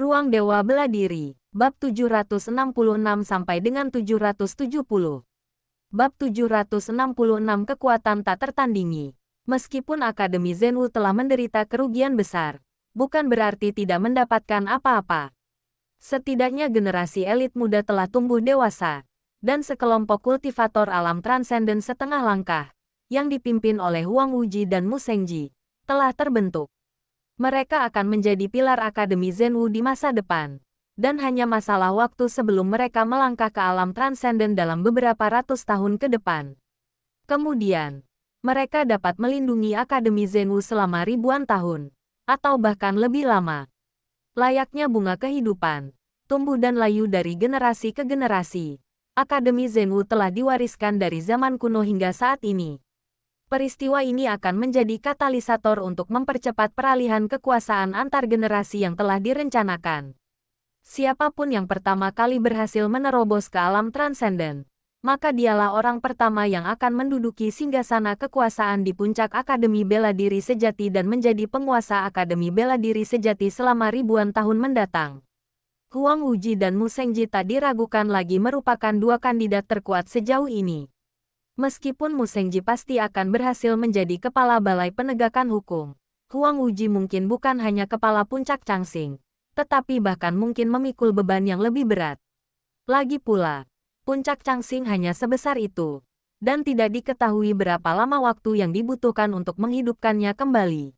Ruang Dewa Bela Diri, Bab 766 sampai dengan 770. Bab 766 Kekuatan Tak Tertandingi. Meskipun Akademi Zenwu telah menderita kerugian besar, bukan berarti tidak mendapatkan apa-apa. Setidaknya generasi elit muda telah tumbuh dewasa, dan sekelompok kultivator alam transenden setengah langkah, yang dipimpin oleh Huang Wuji dan Mu Shengji, telah terbentuk. Mereka akan menjadi pilar Akademi Zenwu di masa depan, dan hanya masalah waktu sebelum mereka melangkah ke alam transenden dalam beberapa ratus tahun ke depan. Kemudian, mereka dapat melindungi Akademi Zenwu selama ribuan tahun, atau bahkan lebih lama. Layaknya bunga kehidupan, tumbuh dan layu dari generasi ke generasi, Akademi Zenwu telah diwariskan dari zaman kuno hingga saat ini. Peristiwa ini akan menjadi katalisator untuk mempercepat peralihan kekuasaan antar generasi yang telah direncanakan. Siapapun yang pertama kali berhasil menerobos ke alam transenden, maka dialah orang pertama yang akan menduduki singgasana kekuasaan di puncak Akademi Bela Diri Sejati dan menjadi penguasa Akademi Bela Diri Sejati selama ribuan tahun mendatang. Huang Wuji dan Mu Shengji tak diragukan lagi merupakan dua kandidat terkuat sejauh ini. Meskipun Mu Shengji pasti akan berhasil menjadi kepala Balai Penegakan Hukum, Huang Wuji mungkin bukan hanya kepala puncak Changxing, tetapi bahkan mungkin memikul beban yang lebih berat. Lagi pula, puncak Changxing hanya sebesar itu, dan tidak diketahui berapa lama waktu yang dibutuhkan untuk menghidupkannya kembali.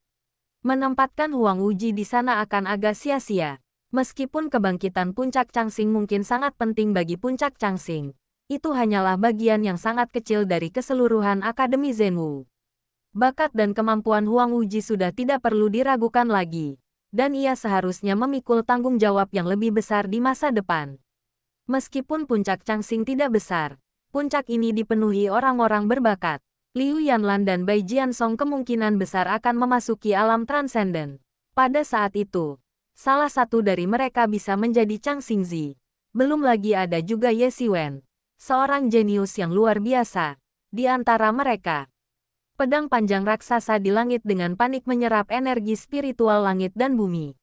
Menempatkan Huang Wuji di sana akan agak sia-sia, meskipun kebangkitan puncak Changxing mungkin sangat penting bagi puncak Changxing. Itu hanyalah bagian yang sangat kecil dari keseluruhan Akademi Zenwu. Bakat dan kemampuan Huang Wuji sudah tidak perlu diragukan lagi, dan ia seharusnya memikul tanggung jawab yang lebih besar di masa depan. Meskipun puncak Changxing tidak besar, puncak ini dipenuhi orang-orang berbakat. Liu Yanlan dan Bai Jiansong kemungkinan besar akan memasuki alam transenden. Pada saat itu, salah satu dari mereka bisa menjadi Chang Xingzi. Belum lagi ada juga Ye Siwen, seorang jenius yang luar biasa. Di antara mereka, pedang panjang raksasa di langit dengan panik menyerap energi spiritual langit dan bumi.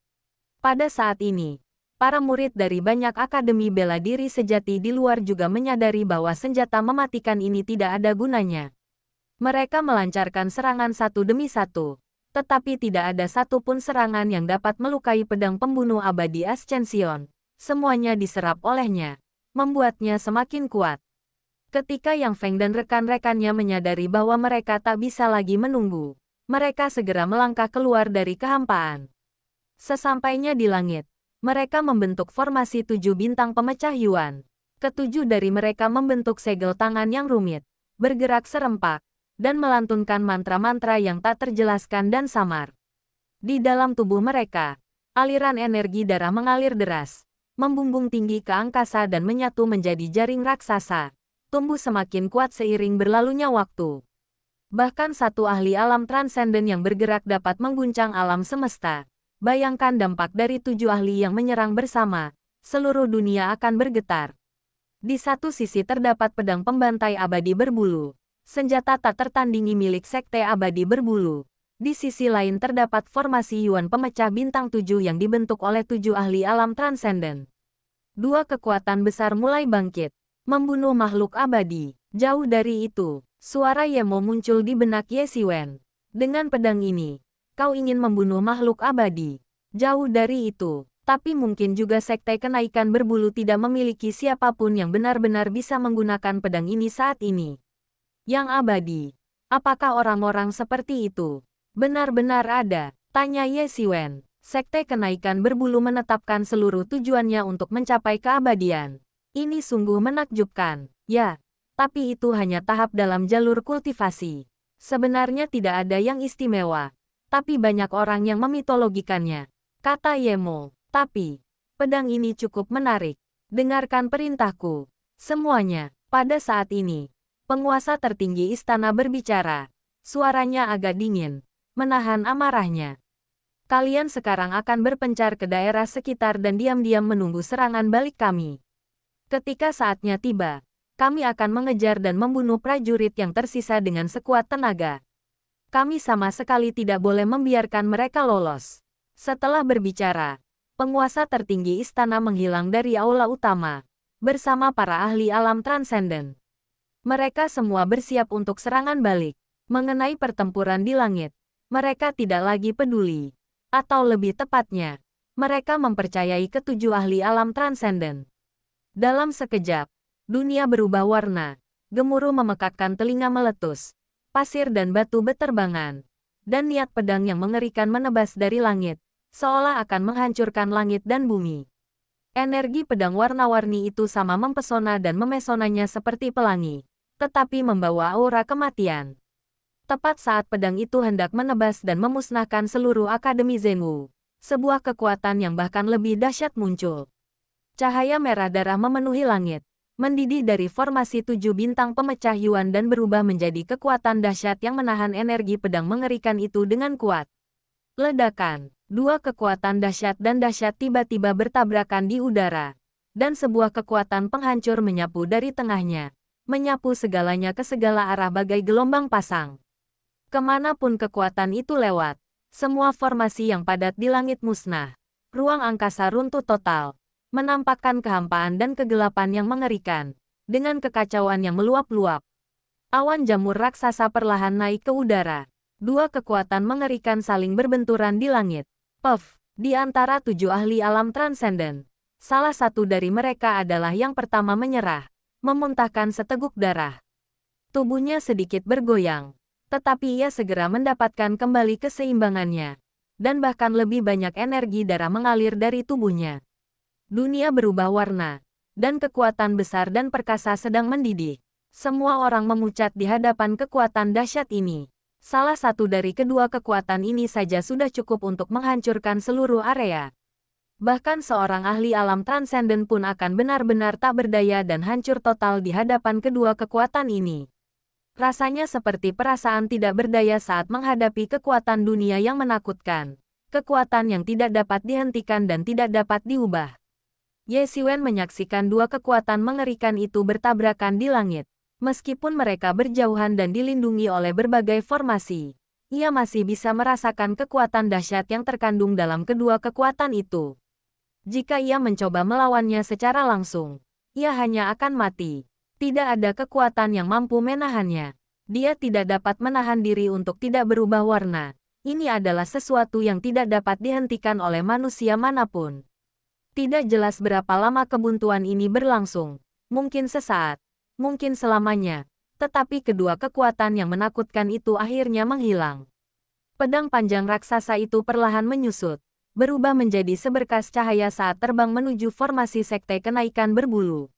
Pada saat ini, para murid dari banyak Akademi Bela Diri Sejati di luar juga menyadari bahwa senjata mematikan ini tidak ada gunanya. Mereka melancarkan serangan satu demi satu, tetapi tidak ada satupun serangan yang dapat melukai pedang pembunuh abadi Ascension. Semuanya diserap olehnya, membuatnya semakin kuat. Ketika Yang Feng dan rekan-rekannya menyadari bahwa mereka tak bisa lagi menunggu, mereka segera melangkah keluar dari kehampaan. Sesampainya di langit, mereka membentuk formasi 7 bintang pemecah Yuan. Ketujuh dari mereka membentuk segel tangan yang rumit, bergerak serempak, dan melantunkan mantra-mantra yang tak terjelaskan dan samar. Di dalam tubuh mereka, aliran energi darah mengalir deras, membumbung tinggi ke angkasa dan menyatu menjadi jaring raksasa, tumbuh semakin kuat seiring berlalunya waktu. Bahkan satu ahli alam transenden yang bergerak dapat mengguncang alam semesta. Bayangkan dampak dari 7 ahli yang menyerang bersama, seluruh dunia akan bergetar. Di satu sisi terdapat pedang pembantai abadi berbulu, senjata tak tertandingi milik Sekte Abadi Berbulu. Di sisi lain terdapat formasi Yuan pemecah bintang 7 yang dibentuk oleh 7 ahli alam transenden. Dua kekuatan besar mulai bangkit, membunuh makhluk abadi. Jauh dari itu, suara Yemo muncul di benak Ye Siwen. Dengan pedang ini, kau ingin membunuh makhluk abadi. Jauh dari itu, tapi mungkin juga Sekte Kenaikan Berbulu tidak memiliki siapapun yang benar-benar bisa menggunakan pedang ini saat ini. Yang abadi, apakah orang-orang seperti itu benar-benar ada? Tanya Ye Siwen. Sekte Kenaikan Berbulu menetapkan seluruh tujuannya untuk mencapai keabadian. Ini sungguh menakjubkan. Ya, tapi itu hanya tahap dalam jalur kultivasi. Sebenarnya tidak ada yang istimewa, tapi banyak orang yang memitologikannya, kata Yemo. Tapi, pedang ini cukup menarik. Dengarkan perintahku. Semuanya. Pada saat ini, penguasa tertinggi istana berbicara. Suaranya agak dingin, menahan amarahnya. Kalian sekarang akan berpencar ke daerah sekitar dan diam-diam menunggu serangan balik kami. Ketika saatnya tiba, kami akan mengejar dan membunuh prajurit yang tersisa dengan sekuat tenaga. Kami sama sekali tidak boleh membiarkan mereka lolos. Setelah berbicara, Penguasa tertinggi istana menghilang dari aula utama, bersama para ahli alam transenden. Mereka semua bersiap untuk serangan balik. Mengenai pertempuran di langit, mereka tidak lagi peduli. Atau lebih tepatnya, mereka mempercayai ketujuh ahli alam transenden. Dalam sekejap, dunia berubah warna, gemuruh memekakkan telinga meletus, pasir dan batu beterbangan, dan niat pedang yang mengerikan menebas dari langit, seolah akan menghancurkan langit dan bumi. Energi pedang warna-warni itu sama mempesona dan memesonanya seperti pelangi, tetapi membawa aura kematian. Tepat saat pedang itu hendak menebas dan memusnahkan seluruh Akademi Zenwu, sebuah kekuatan yang bahkan lebih dahsyat muncul. Cahaya merah darah memenuhi langit, mendidih dari formasi 7 bintang pemecah Yuan dan berubah menjadi kekuatan dahsyat yang menahan energi pedang mengerikan itu dengan kuat. Ledakan, dua kekuatan dahsyat dan dahsyat tiba-tiba bertabrakan di udara, dan sebuah kekuatan penghancur menyapu dari tengahnya, menyapu segalanya ke segala arah bagai gelombang pasang. Kemanapun kekuatan itu lewat, semua formasi yang padat di langit musnah. Ruang angkasa runtuh total, menampakkan kehampaan dan kegelapan yang mengerikan, dengan kekacauan yang meluap-luap. Awan jamur raksasa perlahan naik ke udara. Dua kekuatan mengerikan saling berbenturan di langit. Puff, di antara 7 ahli alam transenden. Salah satu dari mereka adalah yang pertama menyerah, memuntahkan seteguk darah. Tubuhnya sedikit bergoyang. Tetapi ia segera mendapatkan kembali keseimbangannya, dan bahkan lebih banyak energi darah mengalir dari tubuhnya. Dunia berubah warna, dan kekuatan besar dan perkasa sedang mendidih. Semua orang memucat di hadapan kekuatan dahsyat ini. Salah satu dari kedua kekuatan ini saja sudah cukup untuk menghancurkan seluruh area. Bahkan seorang ahli alam transenden pun akan benar-benar tak berdaya dan hancur total di hadapan kedua kekuatan ini. Rasanya seperti perasaan tidak berdaya saat menghadapi kekuatan dunia yang menakutkan. Kekuatan yang tidak dapat dihentikan dan tidak dapat diubah. Ye Xiwen menyaksikan dua kekuatan mengerikan itu bertabrakan di langit. Meskipun mereka berjauhan dan dilindungi oleh berbagai formasi, ia masih bisa merasakan kekuatan dahsyat yang terkandung dalam kedua kekuatan itu. Jika ia mencoba melawannya secara langsung, ia hanya akan mati. Tidak ada kekuatan yang mampu menahannya. Dia tidak dapat menahan diri untuk tidak berubah warna. Ini adalah sesuatu yang tidak dapat dihentikan oleh manusia manapun. Tidak jelas berapa lama kebuntuan ini berlangsung. Mungkin sesaat, mungkin selamanya. Tetapi kedua kekuatan yang menakutkan itu akhirnya menghilang. Pedang panjang raksasa itu perlahan menyusut, berubah menjadi seberkas cahaya saat terbang menuju formasi sekte kenaikan berbulu.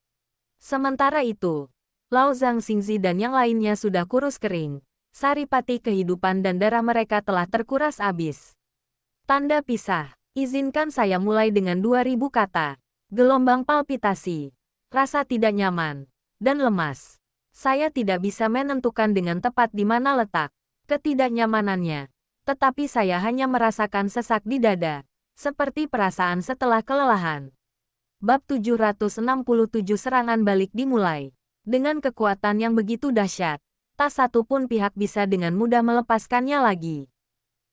Sementara itu, Lao Zhang Xingzi dan yang lainnya sudah kurus kering. Saripati kehidupan dan darah mereka telah terkuras habis. Tanda pisah. Izinkan saya mulai dengan 2000 kata. Gelombang palpitasi. Rasa tidak nyaman. Dan lemas. Saya tidak bisa menentukan dengan tepat di mana letak ketidaknyamanannya. Tetapi saya hanya merasakan sesak di dada. Seperti perasaan setelah kelelahan. Bab 767 serangan balik dimulai. Dengan kekuatan yang begitu dahsyat, tak satu pun pihak bisa dengan mudah melepaskannya lagi.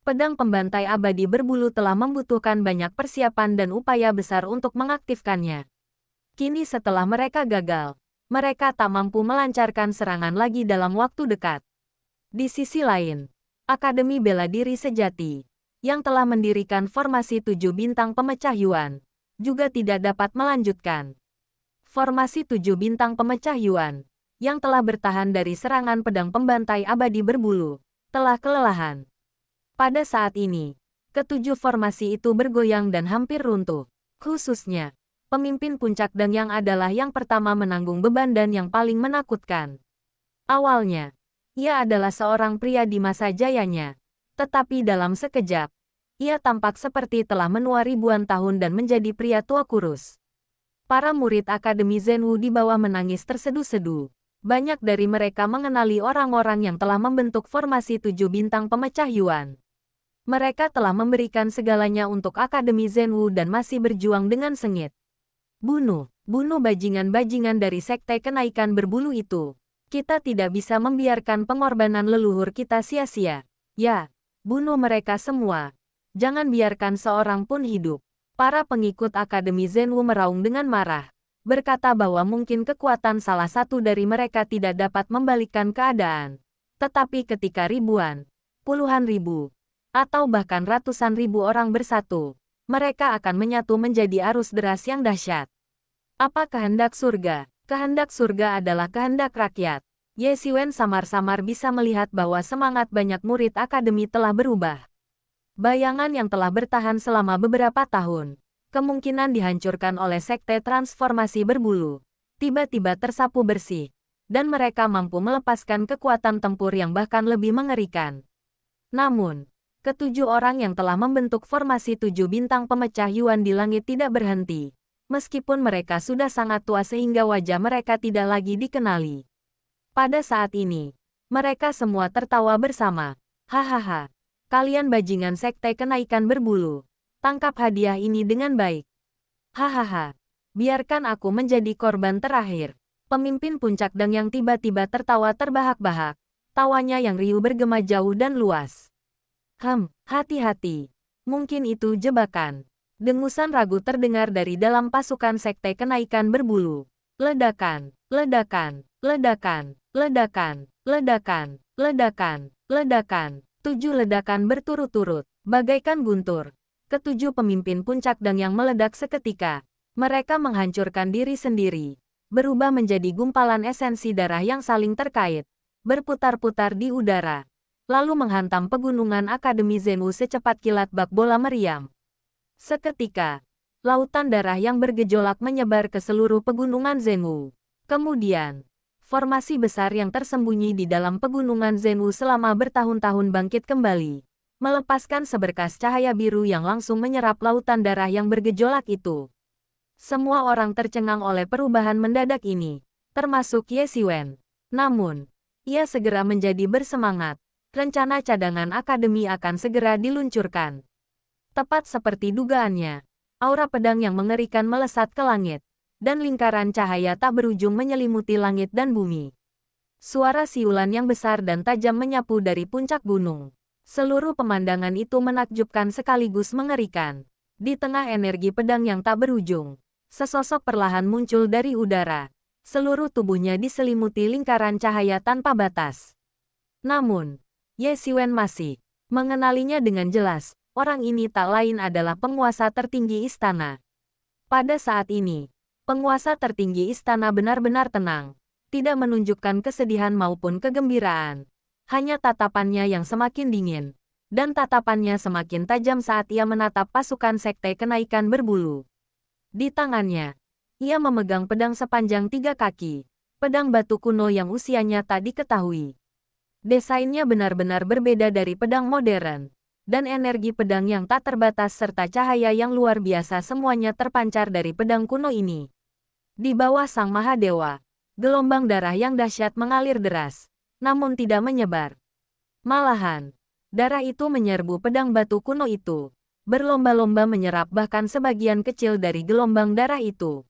Pedang pembantai abadi berbulu telah membutuhkan banyak persiapan dan upaya besar untuk mengaktifkannya. Kini setelah mereka gagal, mereka tak mampu melancarkan serangan lagi dalam waktu dekat. Di sisi lain, Akademi Bela Diri Sejati, yang telah mendirikan formasi 7 bintang pemecah Yuan, juga tidak dapat melanjutkan. Formasi 7 bintang pemecah Yuan, yang telah bertahan dari serangan pedang pembantai abadi berbulu, telah kelelahan. Pada saat ini, ketujuh formasi itu bergoyang dan hampir runtuh. Khususnya, pemimpin puncak Dang yang adalah yang pertama menanggung beban dan yang paling menakutkan. Awalnya, ia adalah seorang pria di masa jayanya, tetapi dalam sekejap, ia tampak seperti telah menua ribuan tahun dan menjadi pria tua kurus. Para murid Akademi Zenwu di bawah menangis terseduh-seduh. Banyak dari mereka mengenali orang-orang yang telah membentuk formasi 7 bintang pemecah Yuan. Mereka telah memberikan segalanya untuk Akademi Zenwu dan masih berjuang dengan sengit. Bunuh bajingan-bajingan dari sekte kenaikan berbulu itu. Kita tidak bisa membiarkan pengorbanan leluhur kita sia-sia. Ya, bunuh mereka semua. Jangan biarkan seorang pun hidup. Para pengikut Akademi Zenwu meraung dengan marah, berkata bahwa mungkin kekuatan salah satu dari mereka tidak dapat membalikkan keadaan. Tetapi ketika ribuan, puluhan ribu, atau bahkan ratusan ribu orang bersatu, mereka akan menyatu menjadi arus deras yang dahsyat. Apa kehendak surga? Kehendak surga adalah kehendak rakyat. Ye Xiwen samar-samar bisa melihat bahwa semangat banyak murid akademi telah berubah. Bayangan yang telah bertahan selama beberapa tahun, kemungkinan dihancurkan oleh sekte transformasi berbulu, tiba-tiba tersapu bersih, dan mereka mampu melepaskan kekuatan tempur yang bahkan lebih mengerikan. Namun, ketujuh orang yang telah membentuk formasi 7 bintang pemecah Yuan di langit tidak berhenti. Meskipun mereka sudah sangat tua sehingga wajah mereka tidak lagi dikenali. Pada saat ini, mereka semua tertawa bersama. Hahaha, kalian bajingan sekte kenaikan berbulu. Tangkap hadiah ini dengan baik. Hahaha, biarkan aku menjadi korban terakhir. Pemimpin puncak Dang yang tiba-tiba tertawa terbahak-bahak. Tawanya yang riuh bergema jauh dan luas. Hati-hati. Mungkin itu jebakan. Dengusan ragu terdengar dari dalam pasukan sekte kenaikan berbulu. Ledakan, ledakan, ledakan, ledakan, ledakan, ledakan, ledakan. 7 ledakan berturut-turut, bagaikan guntur. Ketujuh pemimpin puncak Dang yang meledak seketika. Mereka menghancurkan diri sendiri, berubah menjadi gumpalan esensi darah yang saling terkait, berputar-putar di udara, lalu menghantam pegunungan Akademi Zenwu secepat kilat bak bola meriam. Seketika, lautan darah yang bergejolak menyebar ke seluruh pegunungan Zenwu. Kemudian, formasi besar yang tersembunyi di dalam pegunungan Zenwu selama bertahun-tahun bangkit kembali, melepaskan seberkas cahaya biru yang langsung menyerap lautan darah yang bergejolak itu. Semua orang tercengang oleh perubahan mendadak ini, termasuk Ye Xiwen. Namun, ia segera menjadi bersemangat. Rencana cadangan akademi akan segera diluncurkan. Tepat seperti dugaannya, aura pedang yang mengerikan melesat ke langit, dan lingkaran cahaya tak berujung menyelimuti langit dan bumi. Suara siulan yang besar dan tajam menyapu dari puncak gunung. Seluruh pemandangan itu menakjubkan sekaligus mengerikan. Di tengah energi pedang yang tak berujung, sesosok perlahan muncul dari udara. Seluruh tubuhnya diselimuti lingkaran cahaya tanpa batas. Namun, Ye Xiwen masih mengenalinya dengan jelas. Orang ini tak lain adalah penguasa tertinggi istana. Pada saat ini, penguasa tertinggi istana benar-benar tenang, tidak menunjukkan kesedihan maupun kegembiraan. Hanya tatapannya yang semakin dingin, dan tatapannya semakin tajam saat ia menatap pasukan sekte kenaikan berbulu. Di tangannya, ia memegang pedang sepanjang 3 kaki, pedang batu kuno yang usianya tak diketahui. Desainnya benar-benar berbeda dari pedang modern, dan energi pedang yang tak terbatas serta cahaya yang luar biasa semuanya terpancar dari pedang kuno ini. Di bawah Sang Mahadewa, gelombang darah yang dahsyat mengalir deras, namun tidak menyebar. Malahan, darah itu menyerbu pedang batu kuno itu, berlomba-lomba menyerap bahkan sebagian kecil dari gelombang darah itu.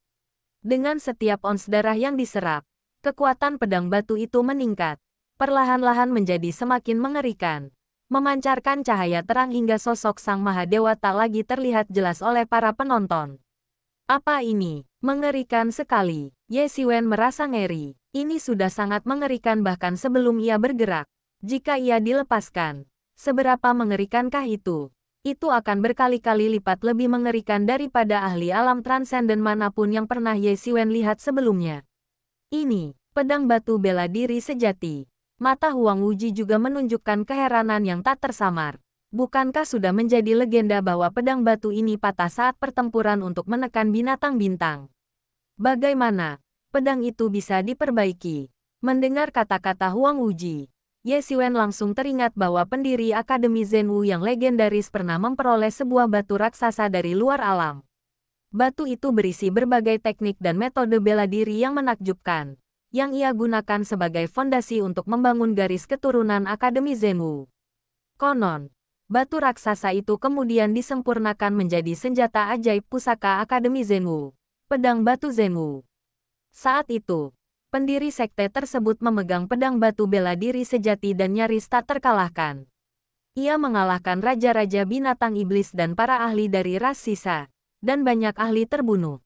Dengan setiap ons darah yang diserap, kekuatan pedang batu itu meningkat, perlahan-lahan menjadi semakin mengerikan, memancarkan cahaya terang hingga sosok Sang Mahadewa tak lagi terlihat jelas oleh para penonton. Apa ini? Mengerikan sekali. Ye Xiwen merasa ngeri. Ini sudah sangat mengerikan bahkan sebelum ia bergerak. Jika ia dilepaskan, seberapa mengerikankah itu? Itu akan berkali-kali lipat lebih mengerikan daripada ahli alam transenden manapun yang pernah Ye Xiwen lihat sebelumnya. Ini, pedang batu bela diri sejati. Mata Huang Wuji juga menunjukkan keheranan yang tak tersamar. Bukankah sudah menjadi legenda bahwa pedang batu ini patah saat pertempuran untuk menekan binatang bintang? Bagaimana pedang itu bisa diperbaiki? Mendengar kata-kata Huang Wuji, Ye Xiwen langsung teringat bahwa pendiri Akademi Zenwu yang legendaris pernah memperoleh sebuah batu raksasa dari luar alam. Batu itu berisi berbagai teknik dan metode bela diri yang menakjubkan, yang ia gunakan sebagai fondasi untuk membangun garis keturunan Akademi Zenwu. Konon, batu raksasa itu kemudian disempurnakan menjadi senjata ajaib pusaka Akademi Zenwu, pedang batu Zenwu. Saat itu, pendiri sekte tersebut memegang pedang batu bela diri sejati dan nyaris tak terkalahkan. Ia mengalahkan raja-raja binatang iblis dan para ahli dari ras sisa, dan banyak ahli terbunuh.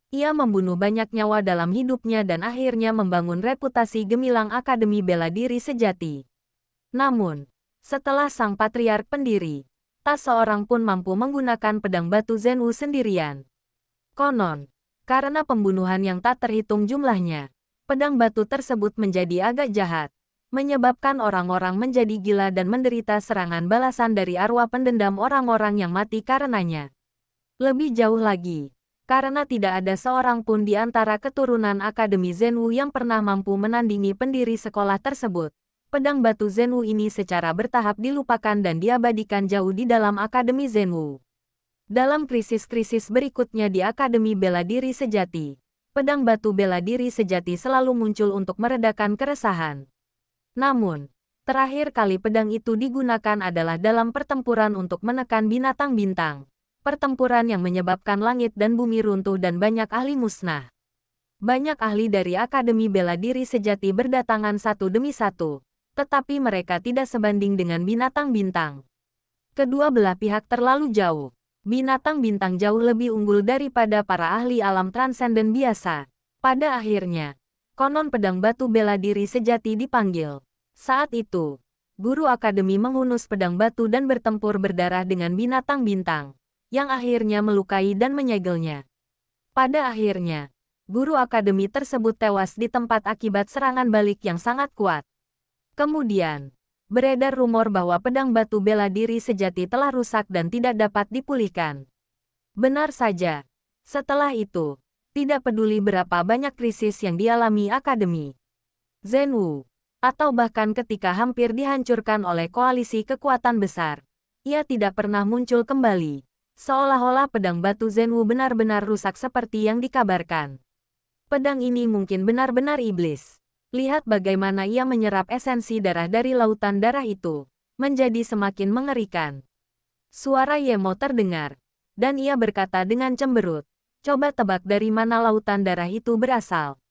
Ia membunuh banyak nyawa dalam hidupnya dan akhirnya membangun reputasi gemilang Akademi Bela Diri Sejati. Namun, setelah sang patriark pendiri, tak seorang pun mampu menggunakan pedang batu Zenwu sendirian. Konon, karena pembunuhan yang tak terhitung jumlahnya, pedang batu tersebut menjadi agak jahat, menyebabkan orang-orang menjadi gila dan menderita serangan balasan dari arwah pendendam orang-orang yang mati karenanya. Lebih jauh lagi, karena tidak ada seorang pun di antara keturunan Akademi Zenwu yang pernah mampu menandingi pendiri sekolah tersebut, pedang batu Zenwu ini secara bertahap dilupakan dan diabadikan jauh di dalam Akademi Zenwu. Dalam krisis-krisis berikutnya di Akademi Bela Diri Sejati, pedang batu bela diri sejati selalu muncul untuk meredakan keresahan. Namun, terakhir kali pedang itu digunakan adalah dalam pertempuran untuk menekan binatang bintang. Pertempuran yang menyebabkan langit dan bumi runtuh dan banyak ahli musnah. Banyak ahli dari Akademi Bela Diri Sejati berdatangan satu demi satu, tetapi mereka tidak sebanding dengan binatang bintang. Kedua belah pihak terlalu jauh. Binatang bintang jauh lebih unggul daripada para ahli alam transenden biasa. Pada akhirnya, konon pedang batu bela diri sejati dipanggil. Saat itu, guru akademi menghunus pedang batu dan bertempur berdarah dengan binatang bintang, yang akhirnya melukai dan menyegelnya. Pada akhirnya, guru akademi tersebut tewas di tempat akibat serangan balik yang sangat kuat. Kemudian, beredar rumor bahwa pedang batu bela diri sejati telah rusak dan tidak dapat dipulihkan. Benar saja. Setelah itu, tidak peduli berapa banyak krisis yang dialami akademi Zenwu, atau bahkan ketika hampir dihancurkan oleh koalisi kekuatan besar, ia tidak pernah muncul kembali, seolah-olah pedang batu Zenwu benar-benar rusak seperti yang dikabarkan. Pedang ini mungkin benar-benar iblis. Lihat bagaimana ia menyerap esensi darah dari lautan darah itu, menjadi semakin mengerikan. Suara Yemo terdengar, dan ia berkata dengan cemberut, coba tebak dari mana lautan darah itu berasal.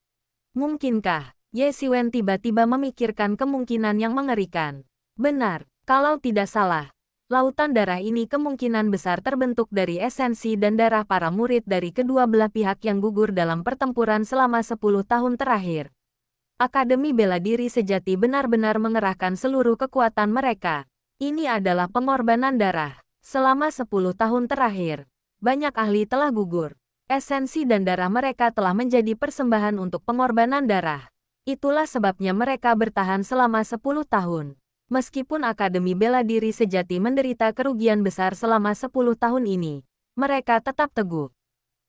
Mungkinkah Ye Xiwen tiba-tiba memikirkan kemungkinan yang mengerikan? Benar, kalau tidak salah, lautan darah ini kemungkinan besar terbentuk dari esensi dan darah para murid dari kedua belah pihak yang gugur dalam pertempuran selama 10 tahun terakhir. Akademi Bela Diri Sejati benar-benar mengerahkan seluruh kekuatan mereka. Ini adalah pengorbanan darah. Selama 10 tahun terakhir, banyak ahli telah gugur. Esensi dan darah mereka telah menjadi persembahan untuk pengorbanan darah. Itulah sebabnya mereka bertahan selama 10 tahun. Meskipun Akademi Bela Diri Sejati menderita kerugian besar selama 10 tahun ini, mereka tetap teguh.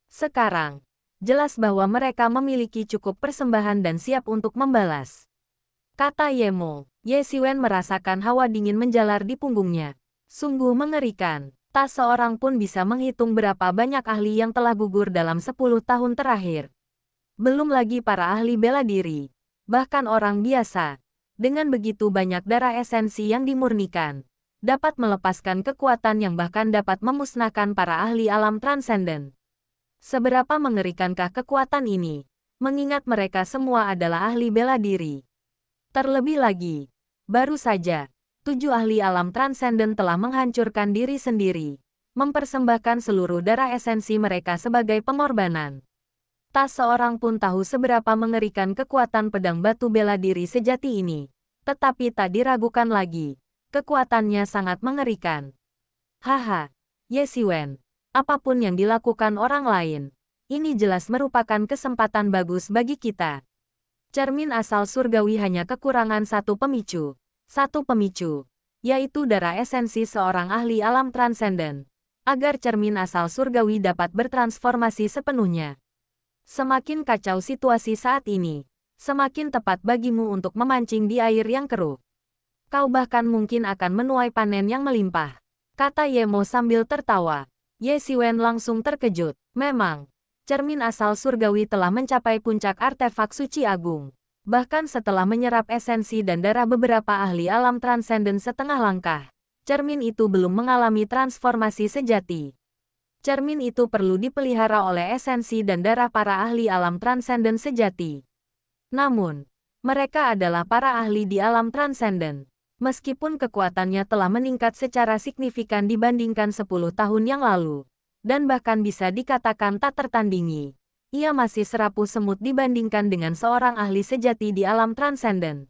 Sekarang, jelas bahwa mereka memiliki cukup persembahan dan siap untuk membalas. Kata Yemo. Ye Xiwen merasakan hawa dingin menjalar di punggungnya. Sungguh mengerikan. Tak seorang pun bisa menghitung berapa banyak ahli yang telah gugur dalam 10 tahun terakhir. Belum lagi para ahli bela diri. Bahkan orang biasa. Dengan begitu banyak darah esensi yang dimurnikan, dapat melepaskan kekuatan yang bahkan dapat memusnahkan para ahli alam transenden. Seberapa mengerikankah kekuatan ini, mengingat mereka semua adalah ahli bela diri. Terlebih lagi, baru saja, 7 ahli alam transenden telah menghancurkan diri sendiri, mempersembahkan seluruh darah esensi mereka sebagai pengorbanan. Tak seorang pun tahu seberapa mengerikan kekuatan pedang batu bela diri sejati ini, tetapi tak diragukan lagi, kekuatannya sangat mengerikan. Haha, Ye Xiwen. Apapun yang dilakukan orang lain, ini jelas merupakan kesempatan bagus bagi kita. Cermin asal surgawi hanya kekurangan satu pemicu, yaitu darah esensi seorang ahli alam transenden, agar cermin asal surgawi dapat bertransformasi sepenuhnya. Semakin kacau situasi saat ini, semakin tepat bagimu untuk memancing di air yang keruh. Kau bahkan mungkin akan menuai panen yang melimpah, kata Yemo sambil tertawa. Ye Xiwen langsung terkejut. Memang, cermin asal surgawi telah mencapai puncak artefak suci agung. Bahkan setelah menyerap esensi dan darah beberapa ahli alam transenden setengah langkah, cermin itu belum mengalami transformasi sejati. Cermin itu perlu dipelihara oleh esensi dan darah para ahli alam transenden sejati. Namun, mereka adalah para ahli di alam transenden. Meskipun kekuatannya telah meningkat secara signifikan dibandingkan 10 tahun yang lalu, dan bahkan bisa dikatakan tak tertandingi. Ia masih serapuh semut dibandingkan dengan seorang ahli sejati di alam transenden.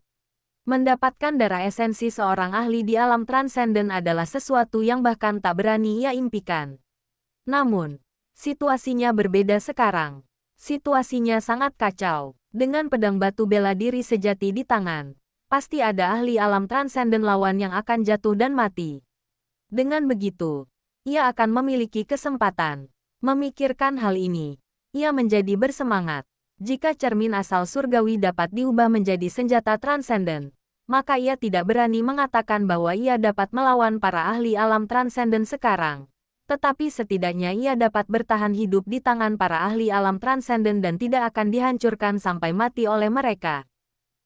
Mendapatkan darah esensi seorang ahli di alam transenden adalah sesuatu yang bahkan tak berani ia impikan. Namun, situasinya berbeda sekarang. Situasinya sangat kacau. Dengan pedang batu bela diri sejati di tangan, pasti ada ahli alam transenden lawan yang akan jatuh dan mati. Dengan begitu, ia akan memiliki kesempatan. Memikirkan hal ini, ia menjadi bersemangat. Jika cermin asal surgawi dapat diubah menjadi senjata transenden, maka ia tidak berani mengatakan bahwa ia dapat melawan para ahli alam transenden sekarang. Tetapi setidaknya ia dapat bertahan hidup di tangan para ahli alam transenden dan tidak akan dihancurkan sampai mati oleh mereka.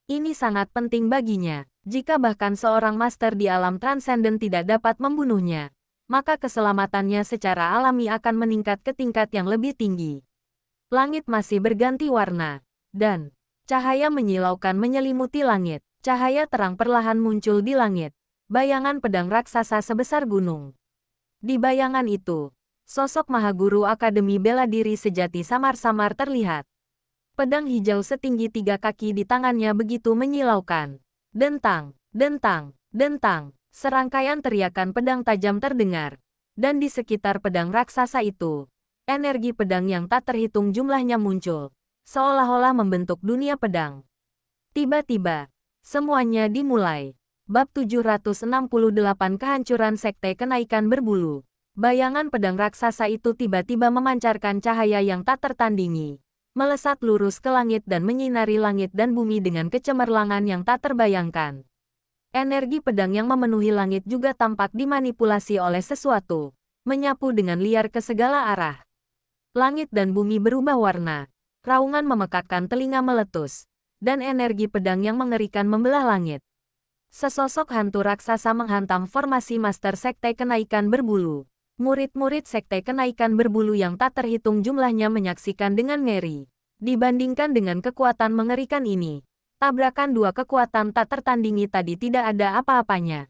Ini sangat penting baginya. Jika bahkan seorang master di alam transenden tidak dapat membunuhnya, maka keselamatannya secara alami akan meningkat ke tingkat yang lebih tinggi. Langit masih berganti warna, dan cahaya menyilaukan menyelimuti langit. Cahaya terang perlahan muncul di langit. Bayangan pedang raksasa sebesar gunung. Di bayangan itu, sosok Mahaguru Akademi Bela Diri Sejati samar-samar terlihat. Pedang hijau setinggi 3 kaki di tangannya begitu menyilaukan. Dentang, dentang, dentang. Serangkaian teriakan pedang tajam terdengar. Dan di sekitar pedang raksasa itu, energi pedang yang tak terhitung jumlahnya muncul, seolah-olah membentuk dunia pedang. Tiba-tiba, semuanya dimulai. Bab 768 Kehancuran Sekte Kenaikan Berbulu. Bayangan pedang raksasa itu tiba-tiba memancarkan cahaya yang tak tertandingi, melesat lurus ke langit dan menyinari langit dan bumi dengan kecemerlangan yang tak terbayangkan. Energi pedang yang memenuhi langit juga tampak dimanipulasi oleh sesuatu, menyapu dengan liar ke segala arah. Langit dan bumi berubah warna, raungan memekakkan telinga meletus, dan energi pedang yang mengerikan membelah langit. Sesosok hantu raksasa menghantam formasi Master Sekte Kenaikan Berbulu. Murid-murid Sekte Kenaikan Berbulu yang tak terhitung jumlahnya menyaksikan dengan ngeri. Dibandingkan dengan kekuatan mengerikan ini, tabrakan dua kekuatan tak tertandingi tadi tidak ada apa-apanya.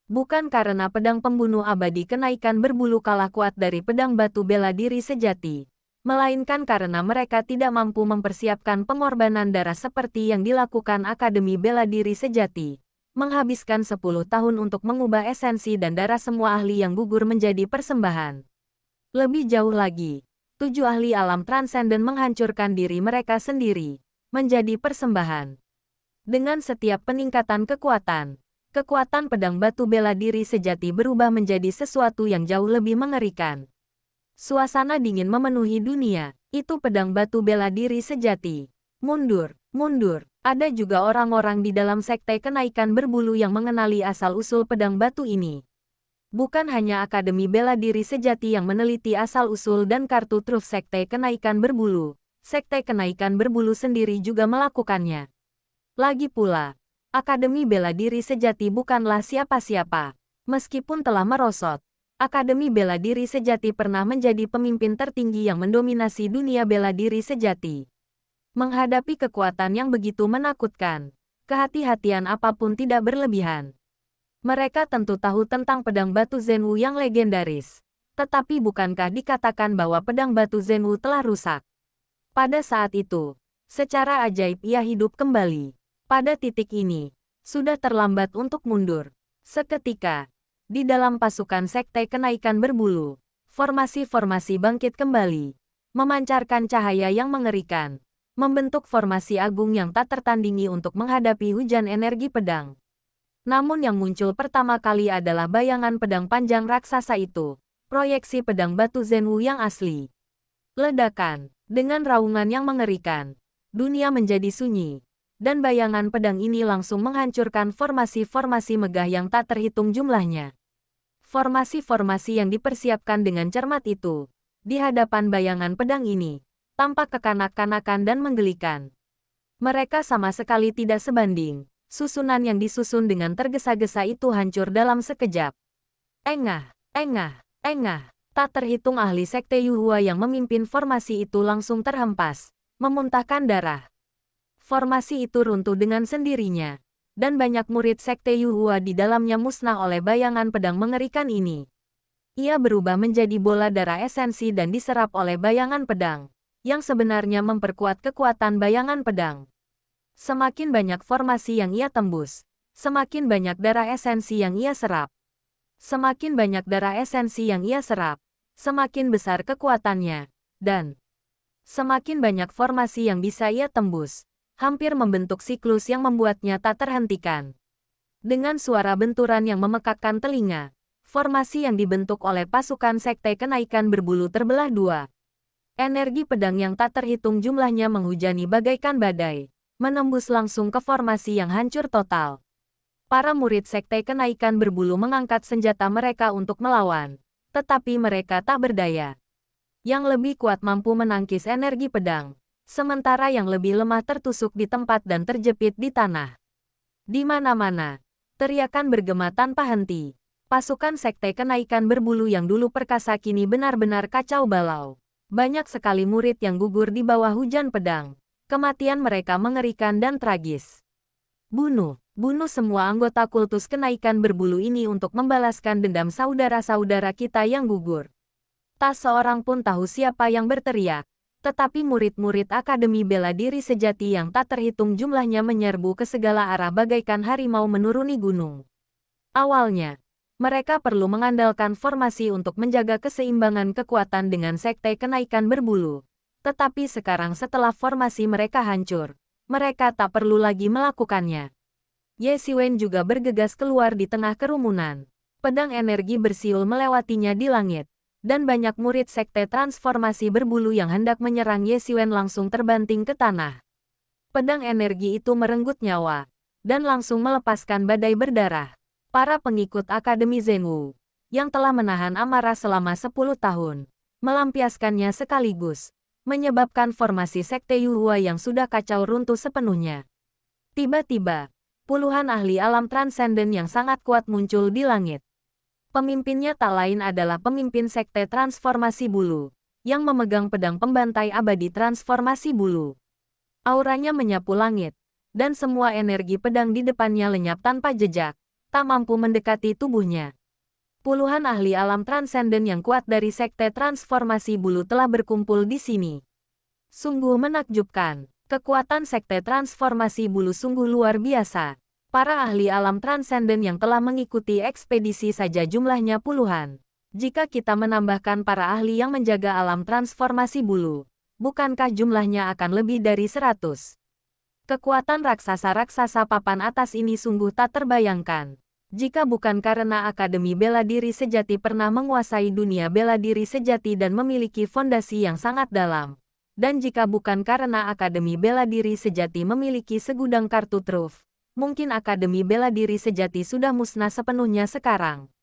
Bukan karena pedang pembunuh abadi Kenaikan Berbulu kalah kuat dari pedang batu bela diri sejati, melainkan karena mereka tidak mampu mempersiapkan pengorbanan darah seperti yang dilakukan Akademi Bela Diri Sejati. Menghabiskan 10 tahun untuk mengubah esensi dan darah semua ahli yang gugur menjadi persembahan. Lebih jauh lagi, 7 ahli alam transenden menghancurkan diri mereka sendiri, menjadi persembahan. Dengan setiap peningkatan kekuatan, kekuatan pedang batu bela diri sejati berubah menjadi sesuatu yang jauh lebih mengerikan. Suasana dingin memenuhi dunia, itu pedang batu bela diri sejati. Mundur, mundur. Ada juga orang-orang di dalam Sekte Kenaikan Berbulu yang mengenali asal-usul pedang batu ini. Bukan hanya Akademi Bela Diri Sejati yang meneliti asal-usul dan kartu truf Sekte Kenaikan Berbulu, Sekte Kenaikan Berbulu sendiri juga melakukannya. Lagi pula, Akademi Bela Diri Sejati bukanlah siapa-siapa. Meskipun telah merosot, Akademi Bela Diri Sejati pernah menjadi pemimpin tertinggi yang mendominasi dunia bela diri sejati. Menghadapi kekuatan yang begitu menakutkan, kehati-hatian apapun tidak berlebihan. Mereka tentu tahu tentang pedang batu Zenwu yang legendaris. Tetapi bukankah dikatakan bahwa pedang batu Zenwu telah rusak? Pada saat itu, secara ajaib ia hidup kembali. Pada titik ini, sudah terlambat untuk mundur. Seketika, di dalam pasukan Sekte Kenaikan Berbulu, formasi-formasi bangkit kembali, memancarkan cahaya yang mengerikan. Membentuk formasi agung yang tak tertandingi untuk menghadapi hujan energi pedang. Namun yang muncul pertama kali adalah bayangan pedang panjang raksasa itu, proyeksi pedang batu Zenwu yang asli. Ledakan, dengan raungan yang mengerikan, dunia menjadi sunyi, dan bayangan pedang ini langsung menghancurkan formasi-formasi megah yang tak terhitung jumlahnya. Formasi-formasi yang dipersiapkan dengan cermat itu, di hadapan bayangan pedang ini, tampak kekanak-kanakan dan menggelikan. Mereka sama sekali tidak sebanding. Susunan yang disusun dengan tergesa-gesa itu hancur dalam sekejap. Engah, engah, engah. Tak terhitung ahli Sekte Yuhua yang memimpin formasi itu langsung terhempas, memuntahkan darah. Formasi itu runtuh dengan sendirinya, dan banyak murid Sekte Yuhua di dalamnya musnah oleh bayangan pedang mengerikan ini. Ia berubah menjadi bola darah esensi dan diserap oleh bayangan pedang, yang sebenarnya memperkuat kekuatan bayangan pedang. Semakin banyak formasi yang ia tembus, semakin banyak darah esensi yang ia serap. Semakin banyak darah esensi yang ia serap, semakin besar kekuatannya, dan semakin banyak formasi yang bisa ia tembus, hampir membentuk siklus yang membuatnya tak terhentikan. Dengan suara benturan yang memekakkan telinga, formasi yang dibentuk oleh pasukan Sekte Kenaikan Berbulu terbelah dua. Energi pedang yang tak terhitung jumlahnya menghujani bagaikan badai, menembus langsung ke formasi yang hancur total. Para murid Sekte Kenaikan Berbulu mengangkat senjata mereka untuk melawan, tetapi mereka tak berdaya. Yang lebih kuat mampu menangkis energi pedang, sementara yang lebih lemah tertusuk di tempat dan terjepit di tanah. Di mana-mana, teriakan bergema tanpa henti. Pasukan Sekte Kenaikan Berbulu yang dulu perkasa kini benar-benar kacau balau. Banyak sekali murid yang gugur di bawah hujan pedang. Kematian mereka mengerikan dan tragis. Bunuh semua anggota kultus Kenaikan Berbulu ini untuk membalaskan dendam saudara-saudara kita yang gugur. Tak seorang pun tahu siapa yang berteriak, tetapi murid-murid Akademi Bela Diri Sejati yang tak terhitung jumlahnya menyerbu ke segala arah bagaikan harimau menuruni gunung. Awalnya, mereka perlu mengandalkan formasi untuk menjaga keseimbangan kekuatan dengan Sekte Kenaikan Berbulu. Tetapi sekarang setelah formasi mereka hancur, mereka tak perlu lagi melakukannya. Ye Xiwen juga bergegas keluar di tengah kerumunan. Pedang energi bersiul melewatinya di langit, dan banyak murid Sekte Transformasi Berbulu yang hendak menyerang Ye Xiwen langsung terbanting ke tanah. Pedang energi itu merenggut nyawa, dan langsung melepaskan badai berdarah. Para pengikut Akademi Zhenwu, yang telah menahan amarah selama 10 tahun, melampiaskannya sekaligus, menyebabkan formasi Sekte Yuhua yang sudah kacau runtuh sepenuhnya. Tiba-tiba, puluhan ahli alam transenden yang sangat kuat muncul di langit. Pemimpinnya tak lain adalah pemimpin Sekte Transformasi Bulu, yang memegang pedang pembantai abadi Transformasi Bulu. Auranya menyapu langit, dan semua energi pedang di depannya lenyap tanpa jejak, tak mampu mendekati tubuhnya. Puluhan ahli alam transenden yang kuat dari Sekte Transformasi Bulu telah berkumpul di sini. Sungguh menakjubkan, kekuatan Sekte Transformasi Bulu sungguh luar biasa. Para ahli alam transenden yang telah mengikuti ekspedisi saja jumlahnya puluhan. Jika kita menambahkan para ahli yang menjaga alam transformasi bulu, bukankah jumlahnya akan lebih dari 100? Kekuatan raksasa-raksasa papan atas ini sungguh tak terbayangkan. Jika bukan karena Akademi Bela Diri Sejati pernah menguasai dunia bela diri sejati dan memiliki fondasi yang sangat dalam. Dan jika bukan karena Akademi Bela Diri Sejati memiliki segudang kartu truf, mungkin Akademi Bela Diri Sejati sudah musnah sepenuhnya sekarang.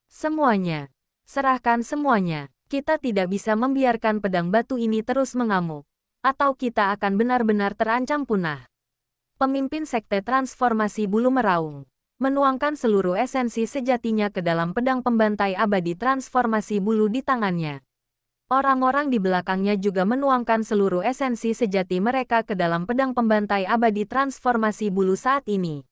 Semuanya. Serahkan semuanya. Kita tidak bisa membiarkan pedang batu ini terus mengamuk. Atau kita akan benar-benar terancam punah. Pemimpin Sekte Transformasi Bulu meraung, menuangkan seluruh esensi sejatinya ke dalam pedang pembantai abadi Transformasi Bulu di tangannya. Orang-orang di belakangnya juga menuangkan seluruh esensi sejati mereka ke dalam pedang pembantai abadi Transformasi Bulu saat ini.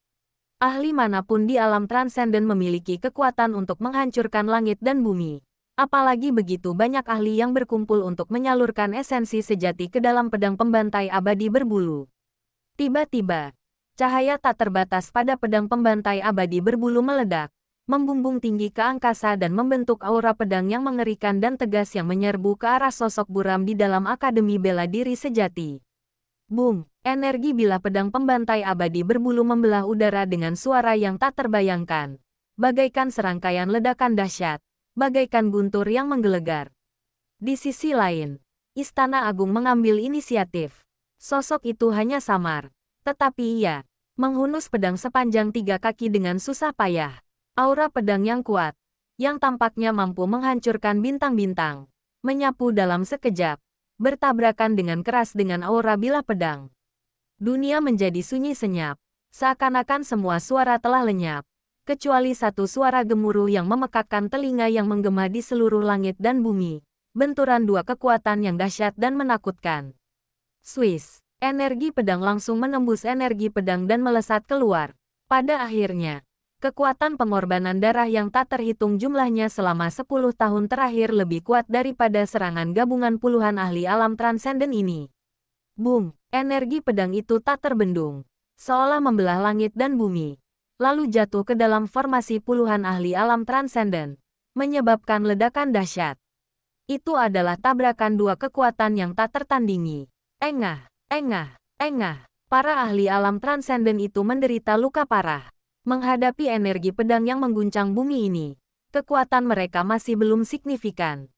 Ahli manapun di alam transenden memiliki kekuatan untuk menghancurkan langit dan bumi. Apalagi begitu banyak ahli yang berkumpul untuk menyalurkan esensi sejati ke dalam pedang pembantai abadi berbulu. Tiba-tiba, cahaya tak terbatas pada pedang pembantai abadi berbulu meledak, membumbung tinggi ke angkasa dan membentuk aura pedang yang mengerikan dan tegas yang menyerbu ke arah sosok buram di dalam Akademi Bela Diri Sejati. Boom! Energi bilah pedang pembantai abadi berbulu membelah udara dengan suara yang tak terbayangkan. Bagaikan serangkaian ledakan dahsyat. Bagaikan guntur yang menggelegar. Di sisi lain, Istana Agung mengambil inisiatif. Sosok itu hanya samar. Tetapi ia menghunus pedang sepanjang 3 kaki dengan susah payah. Aura pedang yang kuat, yang tampaknya mampu menghancurkan bintang-bintang, menyapu dalam sekejap, bertabrakan dengan keras dengan aura bilah pedang. Dunia menjadi sunyi senyap, seakan-akan semua suara telah lenyap. Kecuali satu suara gemuruh yang memekakkan telinga yang menggema di seluruh langit dan bumi. Benturan dua kekuatan yang dahsyat dan menakutkan. Swiss, energi pedang langsung menembus energi pedang dan melesat keluar. Pada akhirnya, Kekuatan pengorbanan darah yang tak terhitung jumlahnya selama 10 tahun terakhir lebih kuat daripada serangan gabungan puluhan ahli alam transenden ini. Boom! Energi pedang itu tak terbendung, seolah membelah langit dan bumi, lalu jatuh ke dalam formasi puluhan ahli alam transenden, menyebabkan ledakan dahsyat. Itu adalah tabrakan dua kekuatan yang tak tertandingi. Engah, engah, engah. Para ahli alam transenden itu menderita luka parah. Menghadapi energi pedang yang mengguncang bumi ini, kekuatan mereka masih belum signifikan.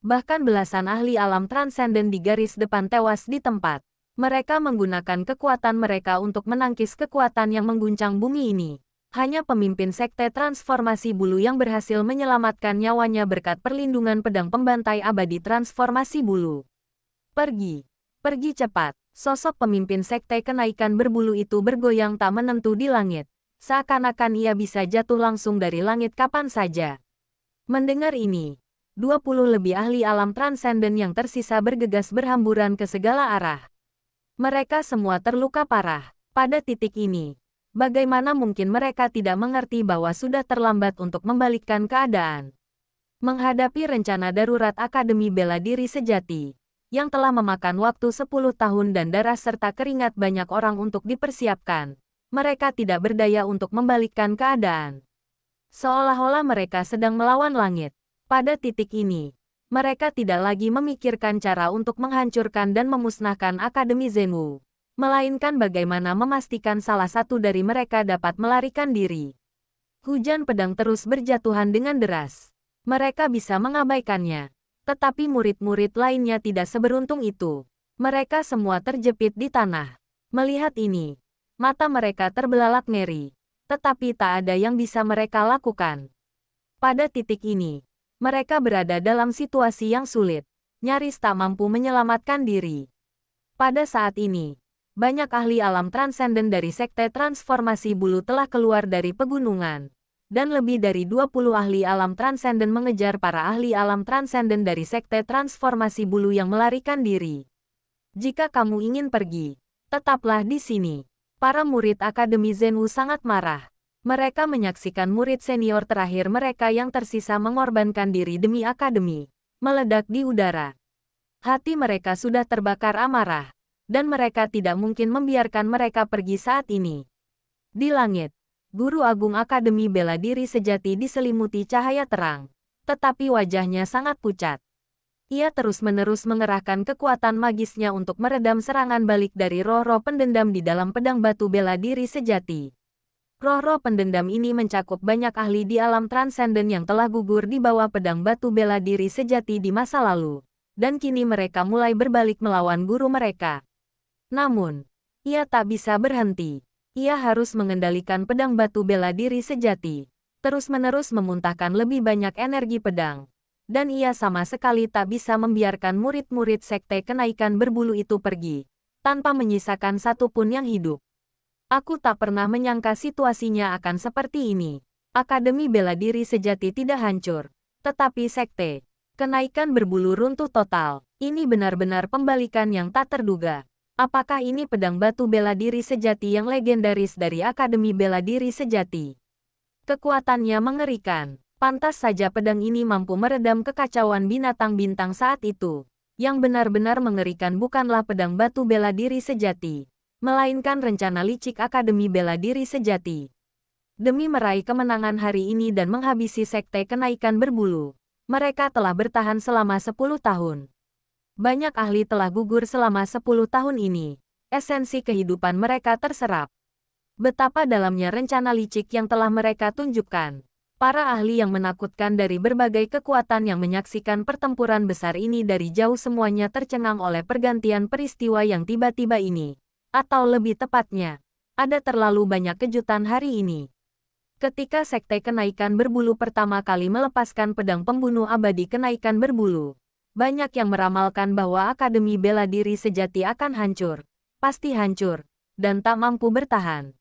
Bahkan belasan ahli alam transenden di garis depan tewas di tempat. Mereka menggunakan kekuatan mereka untuk menangkis kekuatan yang mengguncang bumi ini. Hanya pemimpin sekte transformasi bulu yang berhasil menyelamatkan nyawanya berkat perlindungan pedang pembantai abadi transformasi bulu. Pergi. Pergi cepat. Sosok pemimpin sekte kenaikan berbulu itu bergoyang tak menentu di langit. Seakan-akan ia bisa jatuh langsung dari langit kapan saja. Mendengar ini, 20 lebih ahli alam transenden yang tersisa bergegas berhamburan ke segala arah. Mereka semua terluka parah. Pada titik ini, bagaimana mungkin mereka tidak mengerti bahwa sudah terlambat untuk membalikkan keadaan? Menghadapi rencana darurat Akademi Bela Diri Sejati, yang telah memakan waktu 10 tahun dan darah serta keringat banyak orang untuk dipersiapkan, mereka tidak berdaya untuk membalikkan keadaan. Seolah-olah mereka sedang melawan langit. Pada titik ini, mereka tidak lagi memikirkan cara untuk menghancurkan dan memusnahkan Akademi Zenwu, melainkan bagaimana memastikan salah satu dari mereka dapat melarikan diri. Hujan pedang terus berjatuhan dengan deras. Mereka bisa mengabaikannya, tetapi murid-murid lainnya tidak seberuntung itu. Mereka semua terjepit di tanah. Melihat ini, mata mereka terbelalak ngeri, tetapi tak ada yang bisa mereka lakukan. Pada titik ini, mereka berada dalam situasi yang sulit, nyaris tak mampu menyelamatkan diri. Pada saat ini, banyak ahli alam transenden dari sekte transformasi bulu telah keluar dari pegunungan, dan lebih dari 20 ahli alam transenden mengejar para ahli alam transenden dari sekte transformasi bulu yang melarikan diri. Jika kamu ingin pergi, tetaplah di sini. Para murid Akademi Zenwu sangat marah. Mereka menyaksikan murid senior terakhir mereka yang tersisa mengorbankan diri demi akademi, meledak di udara. Hati mereka sudah terbakar amarah, dan mereka tidak mungkin membiarkan mereka pergi saat ini. Di langit, Guru Agung Akademi Bela Diri Sejati diselimuti cahaya terang, tetapi wajahnya sangat pucat. Ia terus-menerus mengerahkan kekuatan magisnya untuk meredam serangan balik dari roh-roh pendendam di dalam pedang batu bela diri sejati. Roh-roh pendendam ini mencakup banyak ahli di alam transenden yang telah gugur di bawah pedang batu bela diri sejati di masa lalu, dan kini mereka mulai berbalik melawan guru mereka. Namun, ia tak bisa berhenti. Ia harus mengendalikan pedang batu bela diri sejati, terus-menerus memuntahkan lebih banyak energi pedang. Dan ia sama sekali tak bisa membiarkan murid-murid sekte kenaikan berbulu itu pergi, tanpa menyisakan satupun yang hidup. Aku tak pernah menyangka situasinya akan seperti ini. Akademi Bela Diri Sejati tidak hancur, tetapi sekte kenaikan berbulu runtuh total. Ini benar-benar pembalikan yang tak terduga. Apakah ini pedang batu bela diri sejati yang legendaris dari Akademi Bela Diri Sejati? Kekuatannya mengerikan. Pantas saja pedang ini mampu meredam kekacauan binatang bintang saat itu. Yang benar-benar mengerikan bukanlah pedang batu bela diri sejati, melainkan rencana licik Akademi Bela Diri Sejati. Demi meraih kemenangan hari ini dan menghabisi sekte kenaikan berbulu, mereka telah bertahan selama 10 tahun. Banyak ahli telah gugur selama 10 tahun ini. Esensi kehidupan mereka terserap. Betapa dalamnya rencana licik yang telah mereka tunjukkan. Para ahli yang menakutkan dari berbagai kekuatan yang menyaksikan pertempuran besar ini dari jauh semuanya tercengang oleh pergantian peristiwa yang tiba-tiba ini. Atau lebih tepatnya, ada terlalu banyak kejutan hari ini. Ketika sekte kenaikan berbulu pertama kali melepaskan pedang pembunuh abadi kenaikan berbulu, banyak yang meramalkan bahwa Akademi Bela Diri Sejati akan hancur, pasti hancur, dan tak mampu bertahan.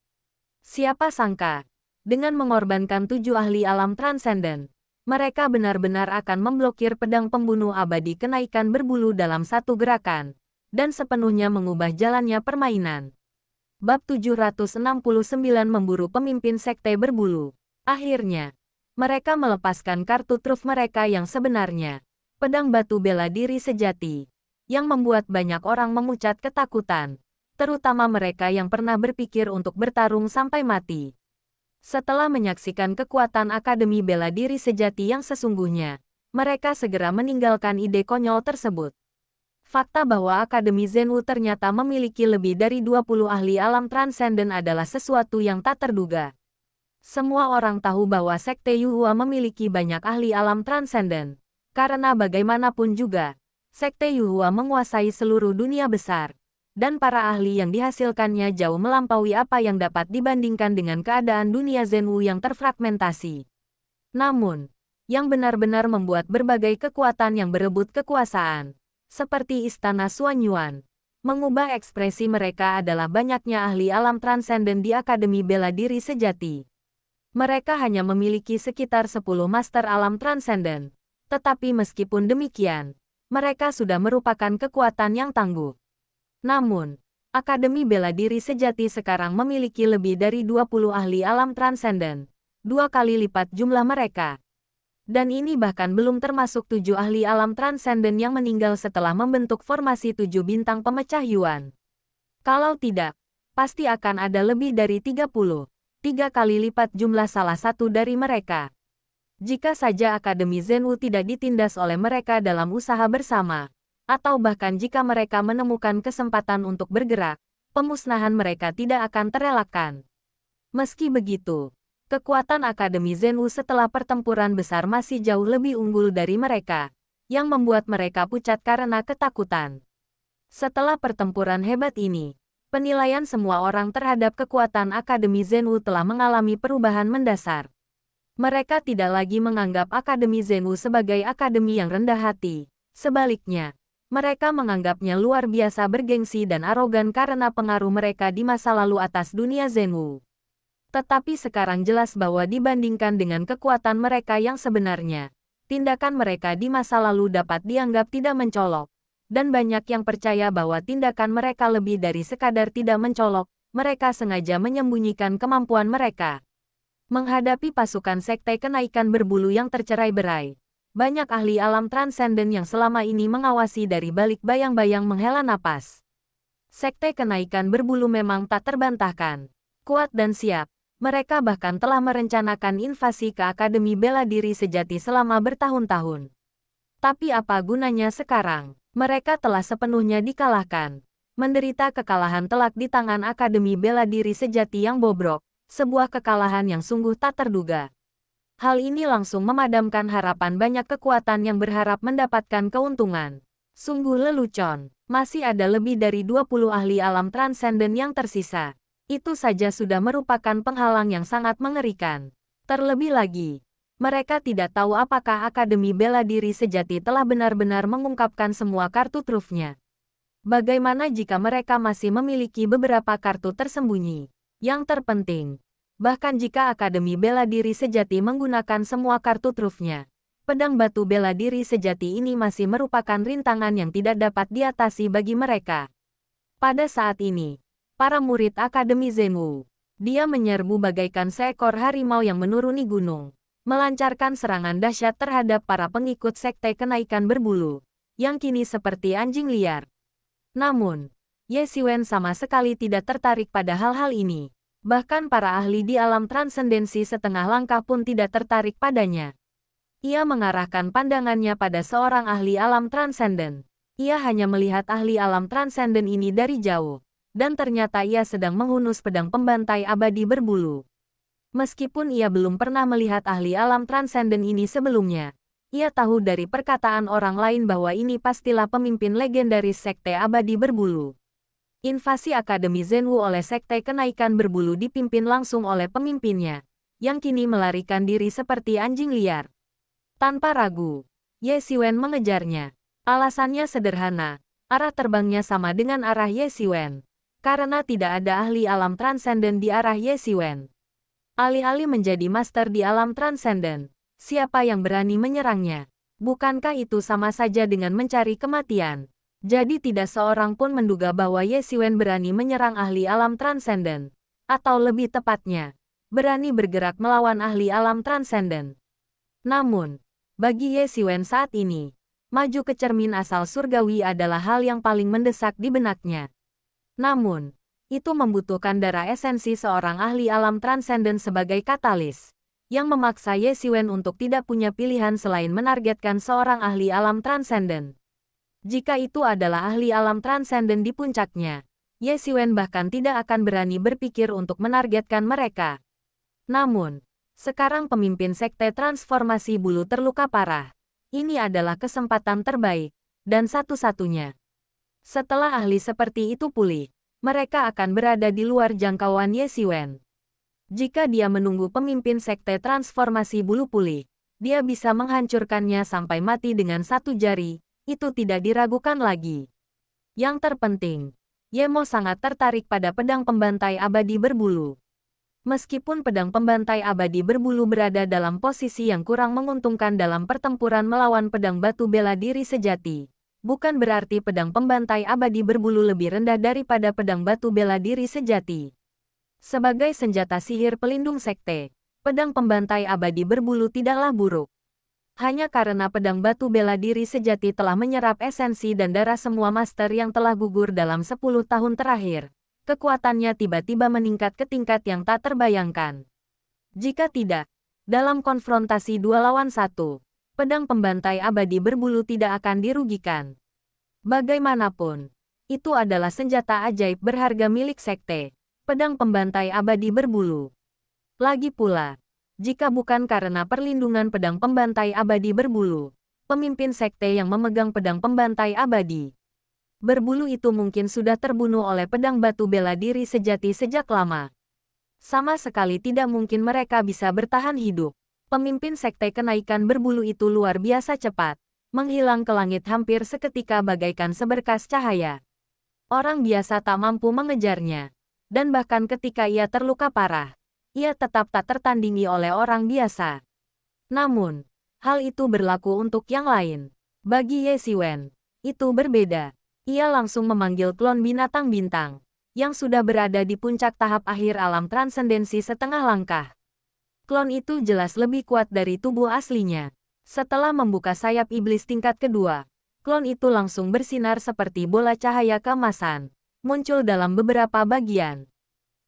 Siapa sangka, dengan mengorbankan 7 ahli alam transenden, mereka benar-benar akan memblokir pedang pembunuh abadi kenaikan berbulu dalam satu gerakan, dan sepenuhnya mengubah jalannya permainan. Bab 769 Memburu Pemimpin Sekte Berbulu. Akhirnya, mereka melepaskan kartu truf mereka yang sebenarnya, pedang batu bela diri sejati, yang membuat banyak orang memucat ketakutan, terutama mereka yang pernah berpikir untuk bertarung sampai mati. Setelah menyaksikan kekuatan Akademi Bela Diri Sejati yang sesungguhnya, mereka segera meninggalkan ide konyol tersebut. Fakta bahwa Akademi Zenwu ternyata memiliki lebih dari 20 ahli alam transenden adalah sesuatu yang tak terduga. Semua orang tahu bahwa Sekte Yuhua memiliki banyak ahli alam transenden, karena bagaimanapun juga, Sekte Yuhua menguasai seluruh dunia besar, dan para ahli yang dihasilkannya jauh melampaui apa yang dapat dibandingkan dengan keadaan dunia Zenwu yang terfragmentasi. Namun, yang benar-benar membuat berbagai kekuatan yang berebut kekuasaan, seperti Istana Suanyuan, mengubah ekspresi mereka adalah banyaknya ahli alam transenden di Akademi Bela Diri Sejati. Mereka hanya memiliki sekitar 10 master alam transenden. Tetapi meskipun demikian, mereka sudah merupakan kekuatan yang tangguh. Namun, Akademi Bela Diri Sejati sekarang memiliki lebih dari 20 ahli alam transenden, 2 kali lipat jumlah mereka. Dan ini bahkan belum termasuk 7 ahli alam transenden yang meninggal setelah membentuk formasi 7 bintang pemecah Yuan. Kalau tidak, pasti akan ada lebih dari 30. 3 kali lipat jumlah salah satu dari mereka. Jika saja Akademi Zenwu tidak ditindas oleh mereka dalam usaha bersama, atau bahkan jika mereka menemukan kesempatan untuk bergerak, pemusnahan mereka tidak akan terelakkan. Meski begitu, kekuatan Akademi Zenwu setelah pertempuran besar masih jauh lebih unggul dari mereka, yang membuat mereka pucat karena ketakutan. Setelah pertempuran hebat ini, penilaian semua orang terhadap kekuatan Akademi Zenwu telah mengalami perubahan mendasar. Mereka tidak lagi menganggap Akademi Zenwu sebagai akademi yang rendah hati. Sebaliknya, mereka menganggapnya luar biasa bergengsi dan arogan karena pengaruh mereka di masa lalu atas dunia Zenwu. Tetapi sekarang jelas bahwa dibandingkan dengan kekuatan mereka yang sebenarnya, tindakan mereka di masa lalu dapat dianggap tidak mencolok. Dan banyak yang percaya bahwa tindakan mereka lebih dari sekadar tidak mencolok, mereka sengaja menyembunyikan kemampuan mereka. Menghadapi pasukan Sekte Kenaikan Berbulu yang tercerai-berai, banyak ahli alam transenden yang selama ini mengawasi dari balik bayang-bayang menghela napas. Sekte Kenaikan Berbulu memang tak terbantahkan, kuat dan siap. Mereka bahkan telah merencanakan invasi ke Akademi Bela Diri Sejati selama bertahun-tahun. Tapi apa gunanya sekarang? Mereka telah sepenuhnya dikalahkan. Menderita kekalahan telak di tangan Akademi Bela Diri Sejati yang bobrok, sebuah kekalahan yang sungguh tak terduga. Hal ini langsung memadamkan harapan banyak kekuatan yang berharap mendapatkan keuntungan. Sungguh lelucon, masih ada lebih dari 20 ahli alam transenden yang tersisa. Itu saja sudah merupakan penghalang yang sangat mengerikan. Terlebih lagi, mereka tidak tahu apakah Akademi Bela Diri Sejati telah benar-benar mengungkapkan semua kartu trufnya. Bagaimana jika mereka masih memiliki beberapa kartu tersembunyi? Yang terpenting, bahkan jika Akademi Bela Diri Sejati menggunakan semua kartu trufnya, pedang batu bela diri sejati ini masih merupakan rintangan yang tidak dapat diatasi bagi mereka. Pada saat ini, para murid Akademi Zenwu, dia menyerbu bagaikan seekor harimau yang menuruni gunung, melancarkan serangan dahsyat terhadap para pengikut Sekte Kenaikan Berbulu, yang kini seperti anjing liar. Namun, Ye Xiwen sama sekali tidak tertarik pada hal-hal ini. Bahkan para ahli di alam transendensi setengah langkah pun tidak tertarik padanya. Ia mengarahkan pandangannya pada seorang ahli alam transenden. Ia hanya melihat ahli alam transenden ini dari jauh, dan ternyata ia sedang menghunus pedang pembantai abadi berbulu. Meskipun ia belum pernah melihat ahli alam transenden ini sebelumnya, ia tahu dari perkataan orang lain bahwa ini pastilah pemimpin legendaris Sekte Abadi Berbulu. Invasi Akademi Zenwu oleh Sekte Kenaikan Berbulu dipimpin langsung oleh pemimpinnya, yang kini melarikan diri seperti anjing liar. Tanpa ragu, Ye Xiwen mengejarnya. Alasannya sederhana, arah terbangnya sama dengan arah Ye Xiwen, karena tidak ada ahli alam transenden di arah Ye Xiwen. Alih-alih menjadi master di alam transenden, siapa yang berani menyerangnya? Bukankah itu sama saja dengan mencari kematian? Jadi tidak seorang pun menduga bahwa Ye Xiwen berani menyerang ahli alam transenden. Atau lebih tepatnya, berani bergerak melawan ahli alam transenden. Namun, bagi Ye Xiwen saat ini, maju ke cermin asal surgawi adalah hal yang paling mendesak di benaknya. Namun, itu membutuhkan darah esensi seorang ahli alam transenden sebagai katalis, yang memaksa Ye Xiwen untuk tidak punya pilihan selain menargetkan seorang ahli alam transenden. Jika itu adalah ahli alam transenden di puncaknya, Ye Xiwen bahkan tidak akan berani berpikir untuk menargetkan mereka. Namun, sekarang pemimpin sekte transformasi bulu terluka parah. Ini adalah kesempatan terbaik, dan satu-satunya. Setelah ahli seperti itu pulih, mereka akan berada di luar jangkauan Ye Xiwen. Jika dia menunggu pemimpin sekte transformasi bulu pulih, dia bisa menghancurkannya sampai mati dengan satu jari, itu tidak diragukan lagi. Yang terpenting, Ye Mo sangat tertarik pada pedang pembantai abadi berbulu. Meskipun pedang pembantai abadi berbulu berada dalam posisi yang kurang menguntungkan dalam pertempuran melawan pedang batu bela diri sejati, bukan berarti pedang pembantai abadi berbulu lebih rendah daripada pedang batu bela diri sejati. Sebagai senjata sihir pelindung sekte, pedang pembantai abadi berbulu tidaklah buruk. Hanya karena pedang batu bela diri sejati telah menyerap esensi dan darah semua master yang telah gugur dalam 10 tahun terakhir, kekuatannya tiba-tiba meningkat ke tingkat yang tak terbayangkan. Jika tidak, dalam konfrontasi 2 lawan 1, pedang pembantai abadi berbulu tidak akan dirugikan. Bagaimanapun, itu adalah senjata ajaib berharga milik sekte, pedang pembantai abadi berbulu. Lagi pula, jika bukan karena perlindungan pedang pembantai abadi berbulu, pemimpin sekte yang memegang pedang pembantai abadi berbulu itu mungkin sudah terbunuh oleh pedang batu bela diri sejati sejak lama. Sama sekali tidak mungkin mereka bisa bertahan hidup. Pemimpin sekte kenaikan berbulu itu luar biasa cepat, menghilang ke langit hampir seketika bagaikan seberkas cahaya. Orang biasa tak mampu mengejarnya, dan bahkan ketika ia terluka parah, ia tetap tak tertandingi oleh orang biasa. Namun, hal itu berlaku untuk yang lain. Bagi Ye Xiwen, itu berbeda. Ia langsung memanggil klon binatang bintang, yang sudah berada di puncak tahap akhir alam transendensi setengah langkah. Klon itu jelas lebih kuat dari tubuh aslinya. Setelah membuka sayap iblis tingkat kedua, klon itu langsung bersinar seperti bola cahaya keemasan, muncul dalam beberapa bagian.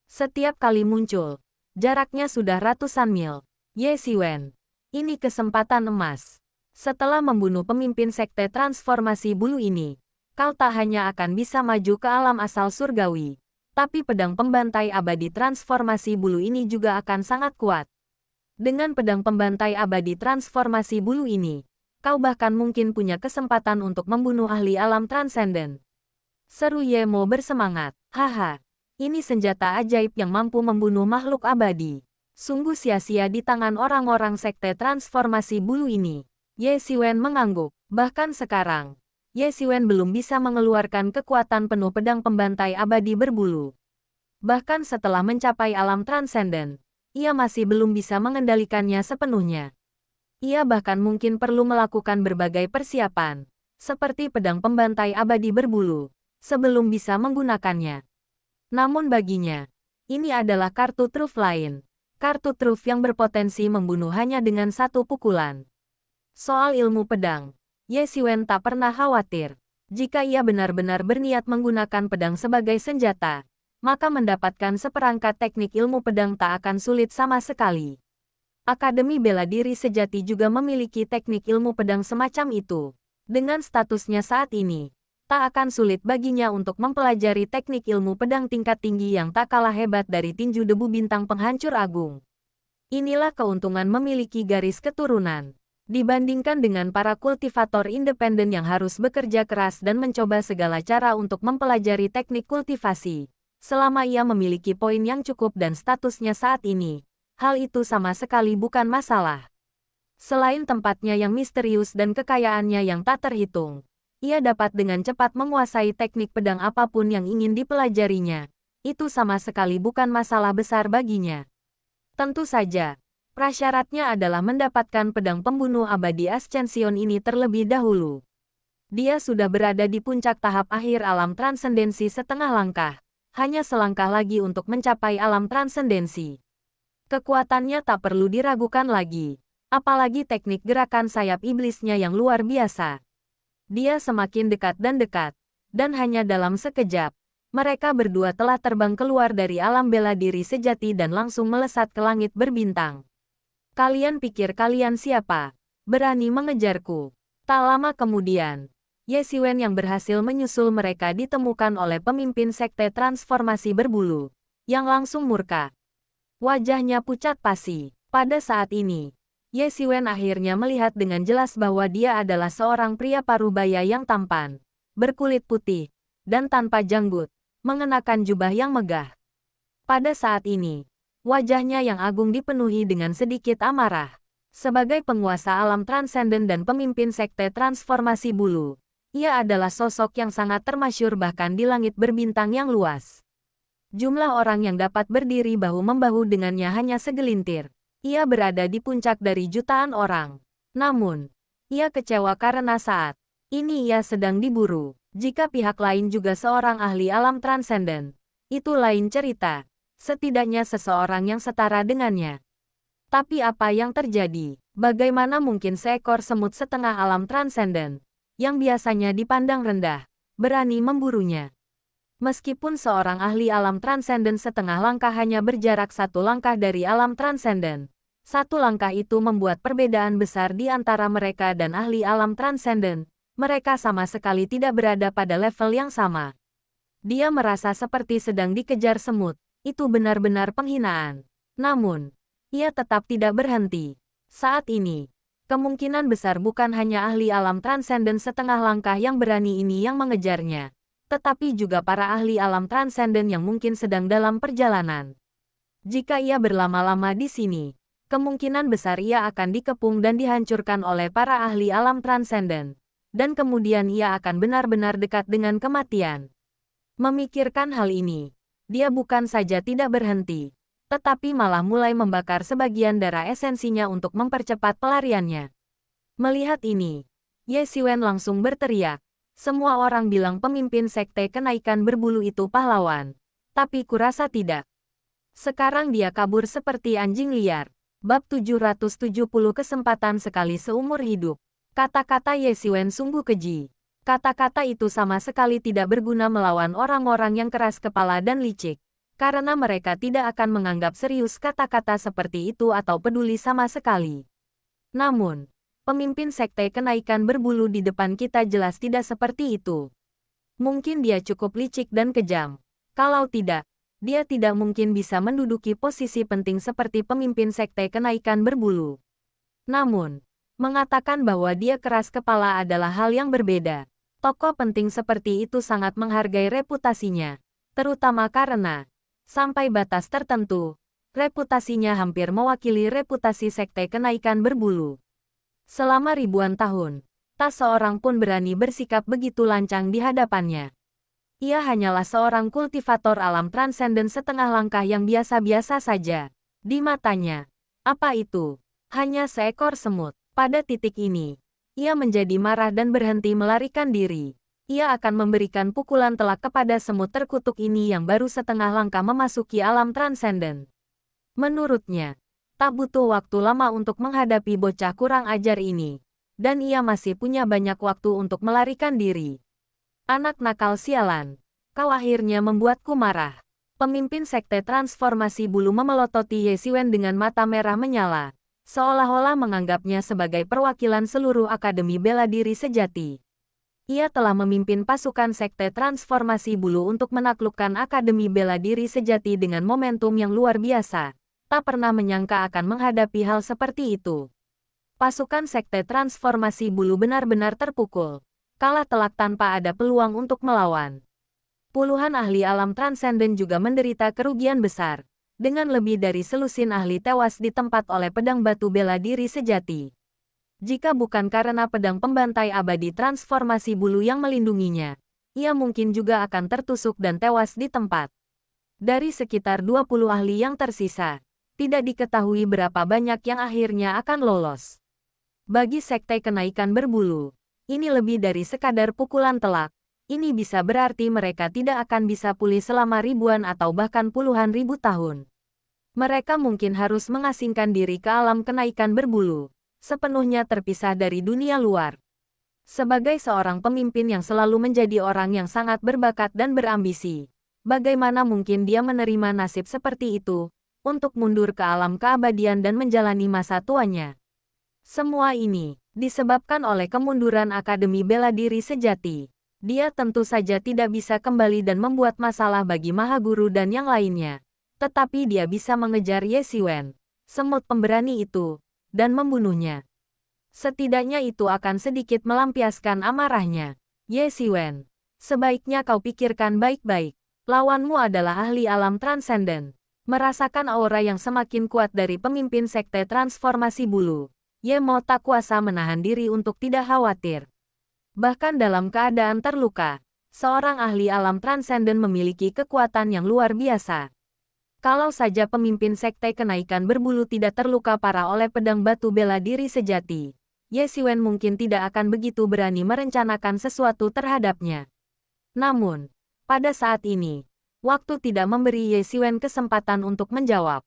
Setiap kali muncul, jaraknya sudah ratusan mil. Ye Xiwen, ini kesempatan emas. Setelah membunuh pemimpin sekte transformasi bulu ini, kau tak hanya akan bisa maju ke alam asal surgawi, tapi pedang pembantai abadi transformasi bulu ini juga akan sangat kuat. Dengan pedang pembantai abadi transformasi bulu ini, kau bahkan mungkin punya kesempatan untuk membunuh ahli alam transenden. Seru Ye Mo bersemangat. Haha, ini senjata ajaib yang mampu membunuh makhluk abadi. Sungguh sia-sia di tangan orang-orang sekte transformasi bulu ini. Ye Xiwen mengangguk. Bahkan sekarang, Ye Xiwen belum bisa mengeluarkan kekuatan penuh pedang pembantai abadi berbulu. Bahkan setelah mencapai alam transenden, ia masih belum bisa mengendalikannya sepenuhnya. Ia bahkan mungkin perlu melakukan berbagai persiapan, seperti pedang pembantai abadi berbulu, sebelum bisa menggunakannya. Namun baginya, ini adalah kartu truf lain. Kartu truf yang berpotensi membunuh hanya dengan satu pukulan. Soal ilmu pedang, Ye Xiwen tak pernah khawatir. Jika ia benar-benar berniat menggunakan pedang sebagai senjata, maka mendapatkan seperangkat teknik ilmu pedang tak akan sulit sama sekali. Akademi Bela Diri Sejati juga memiliki teknik ilmu pedang semacam itu. Dengan statusnya saat ini, tak akan sulit baginya untuk mempelajari teknik ilmu pedang tingkat tinggi yang tak kalah hebat dari tinju debu bintang penghancur agung. Inilah keuntungan memiliki garis keturunan. Dibandingkan dengan para kultivator independen yang harus bekerja keras dan mencoba segala cara untuk mempelajari teknik kultivasi, selama ia memiliki poin yang cukup dan statusnya saat ini, hal itu sama sekali bukan masalah. Selain tempatnya yang misterius dan kekayaannya yang tak terhitung, ia dapat dengan cepat menguasai teknik pedang apapun yang ingin dipelajarinya. Itu sama sekali bukan masalah besar baginya. Tentu saja, prasyaratnya adalah mendapatkan pedang pembunuh abadi Ascension ini terlebih dahulu. Dia sudah berada di puncak tahap akhir alam transendensi setengah langkah, hanya selangkah lagi untuk mencapai alam transendensi. Kekuatannya tak perlu diragukan lagi. Apalagi teknik gerakan sayap iblisnya yang luar biasa. Dia semakin dekat, dan hanya dalam sekejap, mereka berdua telah terbang keluar dari alam bela diri sejati dan langsung melesat ke langit berbintang. Kalian pikir kalian siapa? Berani mengejarku? Tak lama kemudian, Ye Xiwen yang berhasil menyusul mereka ditemukan oleh pemimpin sekte transformasi berbulu, yang langsung murka. Wajahnya pucat pasi. Pada saat ini, Ye Xiwen akhirnya melihat dengan jelas bahwa dia adalah seorang pria parubaya yang tampan, berkulit putih, dan tanpa janggut, mengenakan jubah yang megah. Pada saat ini, wajahnya yang agung dipenuhi dengan sedikit amarah. Sebagai penguasa alam transenden dan pemimpin sekte transformasi bulu, ia adalah sosok yang sangat termasyhur bahkan di langit berbintang yang luas. Jumlah orang yang dapat berdiri bahu-membahu dengannya hanya segelintir. Ia berada di puncak dari jutaan orang. Namun, ia kecewa karena saat ini ia sedang diburu. Jika pihak lain juga seorang ahli alam transenden, itu lain cerita. Setidaknya seseorang yang setara dengannya. Tapi apa yang terjadi? Bagaimana mungkin seekor semut setengah alam transenden, yang biasanya dipandang rendah, berani memburunya? Meskipun seorang ahli alam transenden setengah langkah hanya berjarak satu langkah dari alam transenden, satu langkah itu membuat perbedaan besar di antara mereka dan ahli alam transenden. Mereka sama sekali tidak berada pada level yang sama. Dia merasa seperti sedang dikejar semut. Itu benar-benar penghinaan. Namun, ia tetap tidak berhenti. Saat ini, kemungkinan besar bukan hanya ahli alam transenden setengah langkah yang berani ini yang mengejarnya, tetapi juga para ahli alam transenden yang mungkin sedang dalam perjalanan. Jika ia berlama-lama di sini, kemungkinan besar ia akan dikepung dan dihancurkan oleh para ahli alam transenden, dan kemudian ia akan benar-benar dekat dengan kematian. Memikirkan hal ini, dia bukan saja tidak berhenti, tetapi malah mulai membakar sebagian darah esensinya untuk mempercepat pelariannya. Melihat ini, Ye Xiwen langsung berteriak. Semua orang bilang pemimpin sekte kenaikan berbulu itu pahlawan. Tapi kurasa tidak. Sekarang dia kabur seperti anjing liar. Bab 770 kesempatan sekali seumur hidup. Kata-kata Ye Xiwen sungguh keji. Kata-kata itu sama sekali tidak berguna melawan orang-orang yang keras kepala dan licik. Karena mereka tidak akan menganggap serius kata-kata seperti itu atau peduli sama sekali. Namun, pemimpin sekte kenaikan berbulu di depan kita jelas tidak seperti itu. Mungkin dia cukup licik dan kejam. Kalau tidak, dia tidak mungkin bisa menduduki posisi penting seperti pemimpin sekte kenaikan berbulu. Namun, mengatakan bahwa dia keras kepala adalah hal yang berbeda. Tokoh penting seperti itu sangat menghargai reputasinya, terutama karena sampai batas tertentu, reputasinya hampir mewakili reputasi sekte kenaikan berbulu. Selama ribuan tahun, tak seorang pun berani bersikap begitu lancang di hadapannya. Ia hanyalah seorang kultivator alam transenden setengah langkah yang biasa-biasa saja. Di matanya, apa itu? Hanya seekor semut. Pada titik ini, ia menjadi marah dan berhenti melarikan diri. Ia akan memberikan pukulan telak kepada semut terkutuk ini yang baru setengah langkah memasuki alam transenden. Menurutnya, tak butuh waktu lama untuk menghadapi bocah kurang ajar ini. Dan ia masih punya banyak waktu untuk melarikan diri. Anak nakal sialan, kau akhirnya membuatku marah. Pemimpin sekte transformasi bulu memelototi Ye Xiwen dengan mata merah menyala, seolah-olah menganggapnya sebagai perwakilan seluruh Akademi Bela Diri Sejati. Ia telah memimpin pasukan sekte transformasi bulu untuk menaklukkan Akademi Bela Diri Sejati dengan momentum yang luar biasa. Tak pernah menyangka akan menghadapi hal seperti itu. Pasukan sekte transformasi bulu benar-benar terpukul. Kalah telak tanpa ada peluang untuk melawan. Puluhan ahli alam transenden juga menderita kerugian besar. Dengan lebih dari selusin ahli tewas di tempat oleh pedang batu bela diri sejati. Jika bukan karena pedang pembantai abadi transformasi bulu yang melindunginya, ia mungkin juga akan tertusuk dan tewas di tempat. Dari sekitar 20 ahli yang tersisa, tidak diketahui berapa banyak yang akhirnya akan lolos. Bagi sekte kenaikan berbulu, ini lebih dari sekadar pukulan telak. Ini bisa berarti mereka tidak akan bisa pulih selama ribuan atau bahkan puluhan ribu tahun. Mereka mungkin harus mengasingkan diri ke alam kenaikan berbulu, sepenuhnya terpisah dari dunia luar. Sebagai seorang pemimpin yang selalu menjadi orang yang sangat berbakat dan berambisi, bagaimana mungkin dia menerima nasib seperti itu, untuk mundur ke alam keabadian dan menjalani masa tuanya? Semua ini disebabkan oleh kemunduran Akademi Bela Diri Sejati. Dia tentu saja tidak bisa kembali dan membuat masalah bagi Mahaguru dan yang lainnya. Tetapi dia bisa mengejar Ye Xiwen, semut pemberani itu, dan membunuhnya. Setidaknya itu akan sedikit melampiaskan amarahnya. Ye Xiwen, sebaiknya kau pikirkan baik-baik. Lawanmu adalah ahli alam transenden. Merasakan aura yang semakin kuat dari pemimpin sekte transformasi bulu, Ye Mo tak kuasa menahan diri untuk tidak khawatir. Bahkan dalam keadaan terluka, seorang ahli alam transenden memiliki kekuatan yang luar biasa. Kalau saja pemimpin sekte kenaikan berbulu tidak terluka parah oleh pedang batu bela diri sejati, Ye Xiwen mungkin tidak akan begitu berani merencanakan sesuatu terhadapnya. Namun, pada saat ini, waktu tidak memberi Ye Xiwen kesempatan untuk menjawab.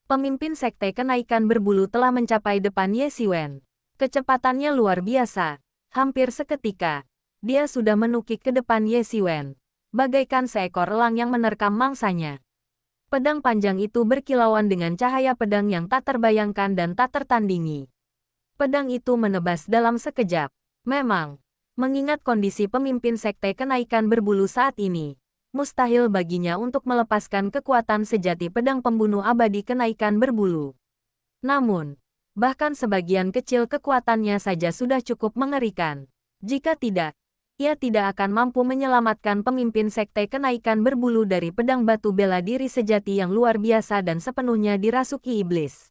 Pemimpin sekte kenaikan berbulu telah mencapai depan Ye Xiwen. Kecepatannya luar biasa. Hampir seketika, dia sudah menukik ke depan Ye Xiwen, bagaikan seekor elang yang menerkam mangsanya. Pedang panjang itu berkilauan dengan cahaya pedang yang tak terbayangkan dan tak tertandingi. Pedang itu menebas dalam sekejap. Memang, mengingat kondisi pemimpin sekte kenaikan berbulu saat ini, mustahil baginya untuk melepaskan kekuatan sejati pedang pembunuh abadi kenaikan berbulu. Namun, bahkan sebagian kecil kekuatannya saja sudah cukup mengerikan. Jika tidak, ia tidak akan mampu menyelamatkan pemimpin sekte kenaikan berbulu dari pedang batu bela diri sejati yang luar biasa dan sepenuhnya dirasuki iblis.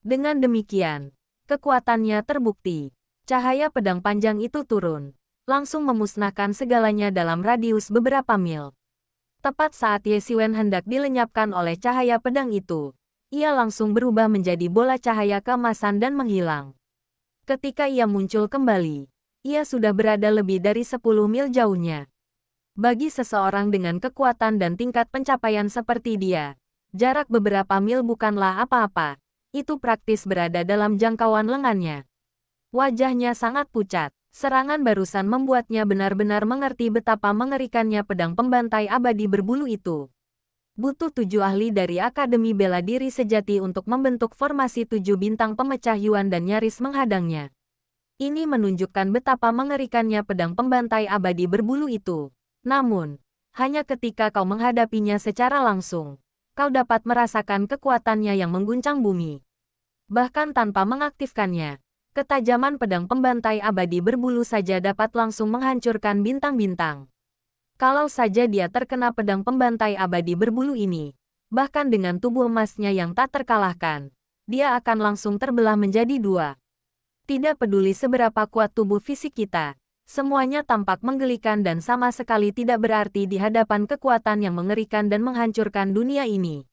Dengan demikian, kekuatannya terbukti. Cahaya pedang panjang itu turun, langsung memusnahkan segalanya dalam radius beberapa mil. Tepat saat Ye Xiwen hendak dilenyapkan oleh cahaya pedang itu, ia langsung berubah menjadi bola cahaya keemasan dan menghilang. Ketika ia muncul kembali, ia sudah berada lebih dari 10 mil jauhnya. Bagi seseorang dengan kekuatan dan tingkat pencapaian seperti dia, jarak beberapa mil bukanlah apa-apa. Itu praktis berada dalam jangkauan lengannya. Wajahnya sangat pucat. Serangan barusan membuatnya benar-benar mengerti betapa mengerikannya pedang pembantai abadi berbulu itu. Butuh 7 ahli dari Akademi Bela Diri Sejati untuk membentuk formasi 7 bintang pemecah Yuan dan nyaris menghadangnya. Ini menunjukkan betapa mengerikannya pedang pembantai abadi berbulu itu. Namun, hanya ketika kau menghadapinya secara langsung, kau dapat merasakan kekuatannya yang mengguncang bumi. Bahkan tanpa mengaktifkannya, ketajaman pedang pembantai abadi berbulu saja dapat langsung menghancurkan bintang-bintang. Kalau saja dia terkena pedang pembantai abadi berbulu ini, bahkan dengan tubuh emasnya yang tak terkalahkan, dia akan langsung terbelah menjadi 2. Tidak peduli seberapa kuat tubuh fisik kita, semuanya tampak menggelikan dan sama sekali tidak berarti di hadapan kekuatan yang mengerikan dan menghancurkan dunia ini.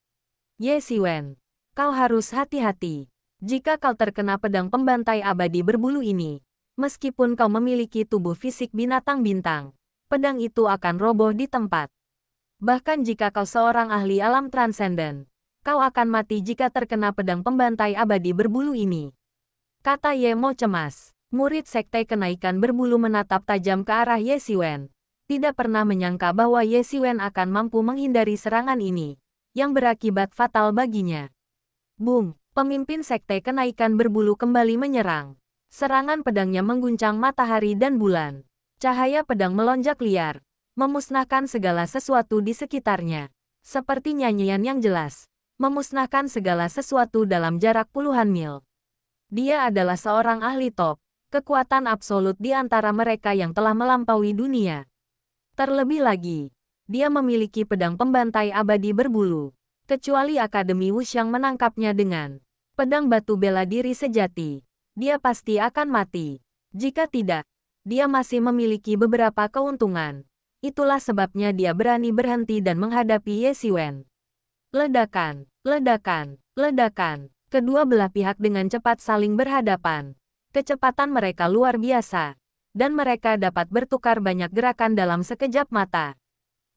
Ye Xiwen, kau harus hati-hati. Jika kau terkena pedang pembantai abadi berbulu ini, meskipun kau memiliki tubuh fisik binatang bintang, pedang itu akan roboh di tempat. Bahkan jika kau seorang ahli alam transenden, kau akan mati jika terkena pedang pembantai abadi berbulu ini. Kata Ye Mo cemas. Murid sekte kenaikan berbulu menatap tajam ke arah Ye Xiwen. Tidak pernah menyangka bahwa Ye Xiwen akan mampu menghindari serangan ini, yang berakibat fatal baginya. Boom! Pemimpin sekte kenaikan berbulu kembali menyerang. Serangan pedangnya mengguncang matahari dan bulan. Cahaya pedang melonjak liar, memusnahkan segala sesuatu di sekitarnya. Seperti nyanyian yang jelas, memusnahkan segala sesuatu dalam jarak puluhan mil. Dia adalah seorang ahli top, kekuatan absolut di antara mereka yang telah melampaui dunia. Terlebih lagi, dia memiliki pedang pembantai abadi berbulu. Kecuali Akademi Wuxiang menangkapnya dengan pedang batu bela diri sejati, dia pasti akan mati. Jika tidak, dia masih memiliki beberapa keuntungan. Itulah sebabnya dia berani berhenti dan menghadapi Ye Xiwen. Ledakan, ledakan, ledakan. Kedua belah pihak dengan cepat saling berhadapan. Kecepatan mereka luar biasa, dan mereka dapat bertukar banyak gerakan dalam sekejap mata.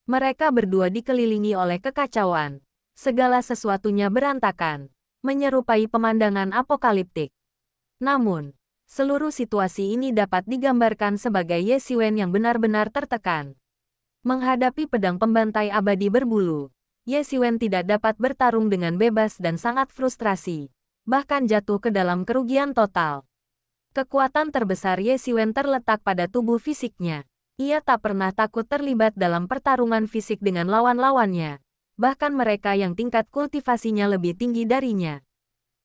Mereka berdua dikelilingi oleh kekacauan. Segala sesuatunya berantakan, menyerupai pemandangan apokaliptik. Namun, seluruh situasi ini dapat digambarkan sebagai Ye Xiwen yang benar-benar tertekan. Menghadapi pedang pembantai abadi berbulu, Ye Xiwen tidak dapat bertarung dengan bebas dan sangat frustrasi, bahkan jatuh ke dalam kerugian total. Kekuatan terbesar Ye Xiwen terletak pada tubuh fisiknya. Ia tak pernah takut terlibat dalam pertarungan fisik dengan lawan-lawannya, bahkan mereka yang tingkat kultivasinya lebih tinggi darinya.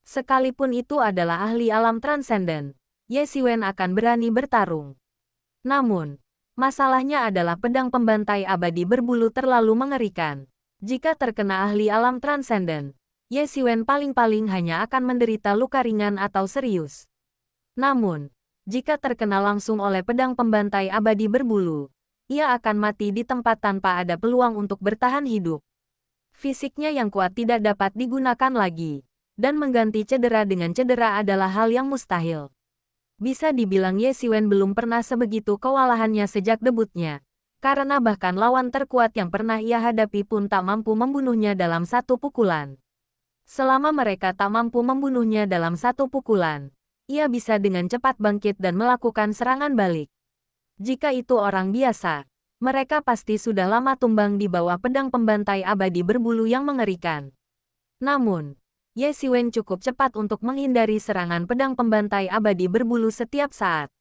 Sekalipun itu adalah ahli alam transenden, Ye Xiwen akan berani bertarung. Namun, masalahnya adalah pedang pembantai abadi berbulu terlalu mengerikan. Jika terkena ahli alam transenden, Ye Xiwen paling-paling hanya akan menderita luka ringan atau serius. Namun, jika terkena langsung oleh pedang pembantai abadi berbulu, ia akan mati di tempat tanpa ada peluang untuk bertahan hidup. Fisiknya yang kuat tidak dapat digunakan lagi, dan mengganti cedera dengan cedera adalah hal yang mustahil. Bisa dibilang Ye Xiwen belum pernah sebegitu kewalahannya sejak debutnya, karena bahkan lawan terkuat yang pernah ia hadapi pun tak mampu membunuhnya dalam satu pukulan. Selama mereka tak mampu membunuhnya dalam satu pukulan, ia bisa dengan cepat bangkit dan melakukan serangan balik. Jika itu orang biasa, mereka pasti sudah lama tumbang di bawah pedang pembantai abadi berbulu yang mengerikan. Namun, Ye Xiwen cukup cepat untuk menghindari serangan pedang pembantai abadi berbulu setiap saat.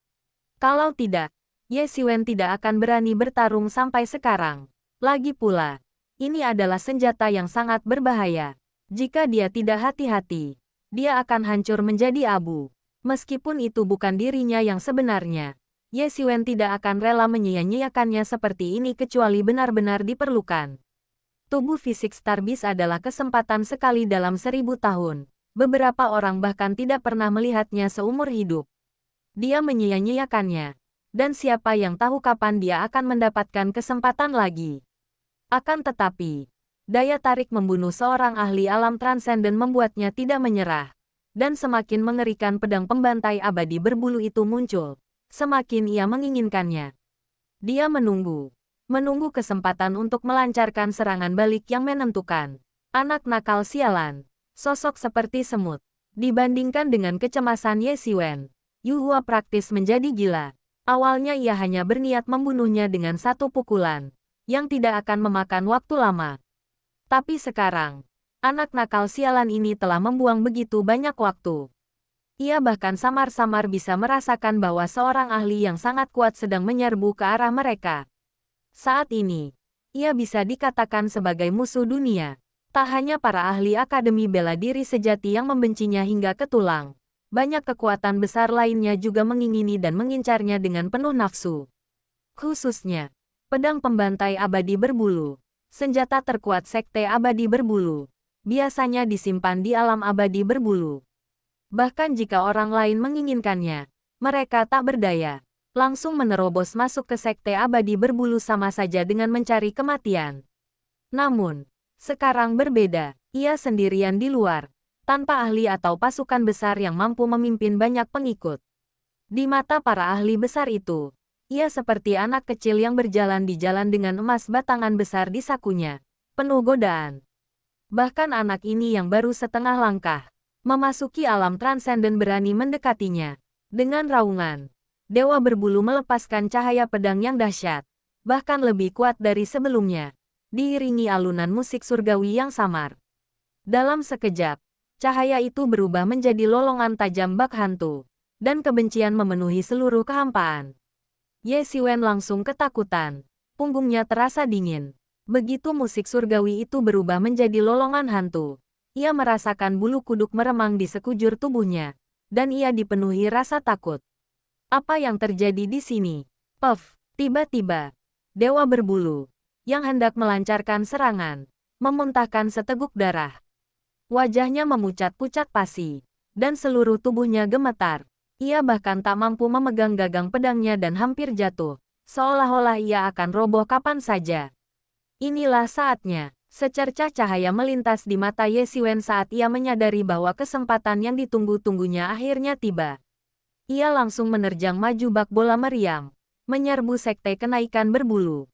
Kalau tidak, Ye Xiwen tidak akan berani bertarung sampai sekarang. Lagi pula, ini adalah senjata yang sangat berbahaya. Jika dia tidak hati-hati, dia akan hancur menjadi abu. Meskipun itu bukan dirinya yang sebenarnya, Ye Xiwen tidak akan rela menyia-nyiakannya seperti ini kecuali benar-benar diperlukan. Tubuh fisik Starbreeze adalah kesempatan sekali dalam 1000 tahun. Beberapa orang bahkan tidak pernah melihatnya seumur hidup. Dia menyia-nyiakannya. Dan siapa yang tahu kapan dia akan mendapatkan kesempatan lagi. Akan tetapi, daya tarik membunuh seorang ahli alam transenden membuatnya tidak menyerah. Dan semakin mengerikan pedang pembantai abadi berbulu itu muncul, semakin ia menginginkannya. Dia menunggu kesempatan untuk melancarkan serangan balik yang menentukan. Anak nakal sialan, sosok seperti semut. Dibandingkan dengan kecemasan Ye Xiwen, Yu Hua praktis menjadi gila. Awalnya ia hanya berniat membunuhnya dengan satu pukulan, yang tidak akan memakan waktu lama. Tapi sekarang, anak nakal sialan ini telah membuang begitu banyak waktu. Ia bahkan samar-samar bisa merasakan bahwa seorang ahli yang sangat kuat sedang menyerbu ke arah mereka. Saat ini, ia bisa dikatakan sebagai musuh dunia. Tak hanya para ahli Akademi Bela Diri Sejati yang membencinya hingga ke tulang, banyak kekuatan besar lainnya juga mengingini dan mengincarnya dengan penuh nafsu. Khususnya, pedang pembantai abadi berbulu, senjata terkuat Sekte Abadi Berbulu, biasanya disimpan di alam abadi berbulu. Bahkan jika orang lain menginginkannya, mereka tak berdaya. Langsung menerobos masuk ke Sekte Abadi Berbulu sama saja dengan mencari kematian. Namun, sekarang berbeda, ia sendirian di luar, tanpa ahli atau pasukan besar yang mampu memimpin banyak pengikut. Di mata para ahli besar itu, ia seperti anak kecil yang berjalan di jalan dengan emas batangan besar di sakunya, penuh godaan. Bahkan anak ini yang baru setengah langkah, memasuki alam transenden berani mendekatinya. Dengan raungan, Dewa Berbulu melepaskan cahaya pedang yang dahsyat, bahkan lebih kuat dari sebelumnya, diiringi alunan musik surgawi yang samar. Dalam sekejap, cahaya itu berubah menjadi lolongan tajam bak hantu, dan kebencian memenuhi seluruh kehampaan. Ye Xiwen langsung ketakutan, punggungnya terasa dingin. Begitu musik surgawi itu berubah menjadi lolongan hantu, ia merasakan bulu kuduk meremang di sekujur tubuhnya, dan ia dipenuhi rasa takut. Apa yang terjadi di sini? Puff, tiba-tiba, Dewa Berbulu, yang hendak melancarkan serangan, memuntahkan seteguk darah. Wajahnya memucat-pucat pasi, dan seluruh tubuhnya gemetar. Ia bahkan tak mampu memegang gagang pedangnya dan hampir jatuh, seolah-olah ia akan roboh kapan saja. Inilah saatnya, secercah cahaya melintas di mata Ye Xiwen saat ia menyadari bahwa kesempatan yang ditunggu-tunggunya akhirnya tiba. Ia langsung menerjang maju bak bola meriam, menyerbu Sekte Kenaikan Berbulu.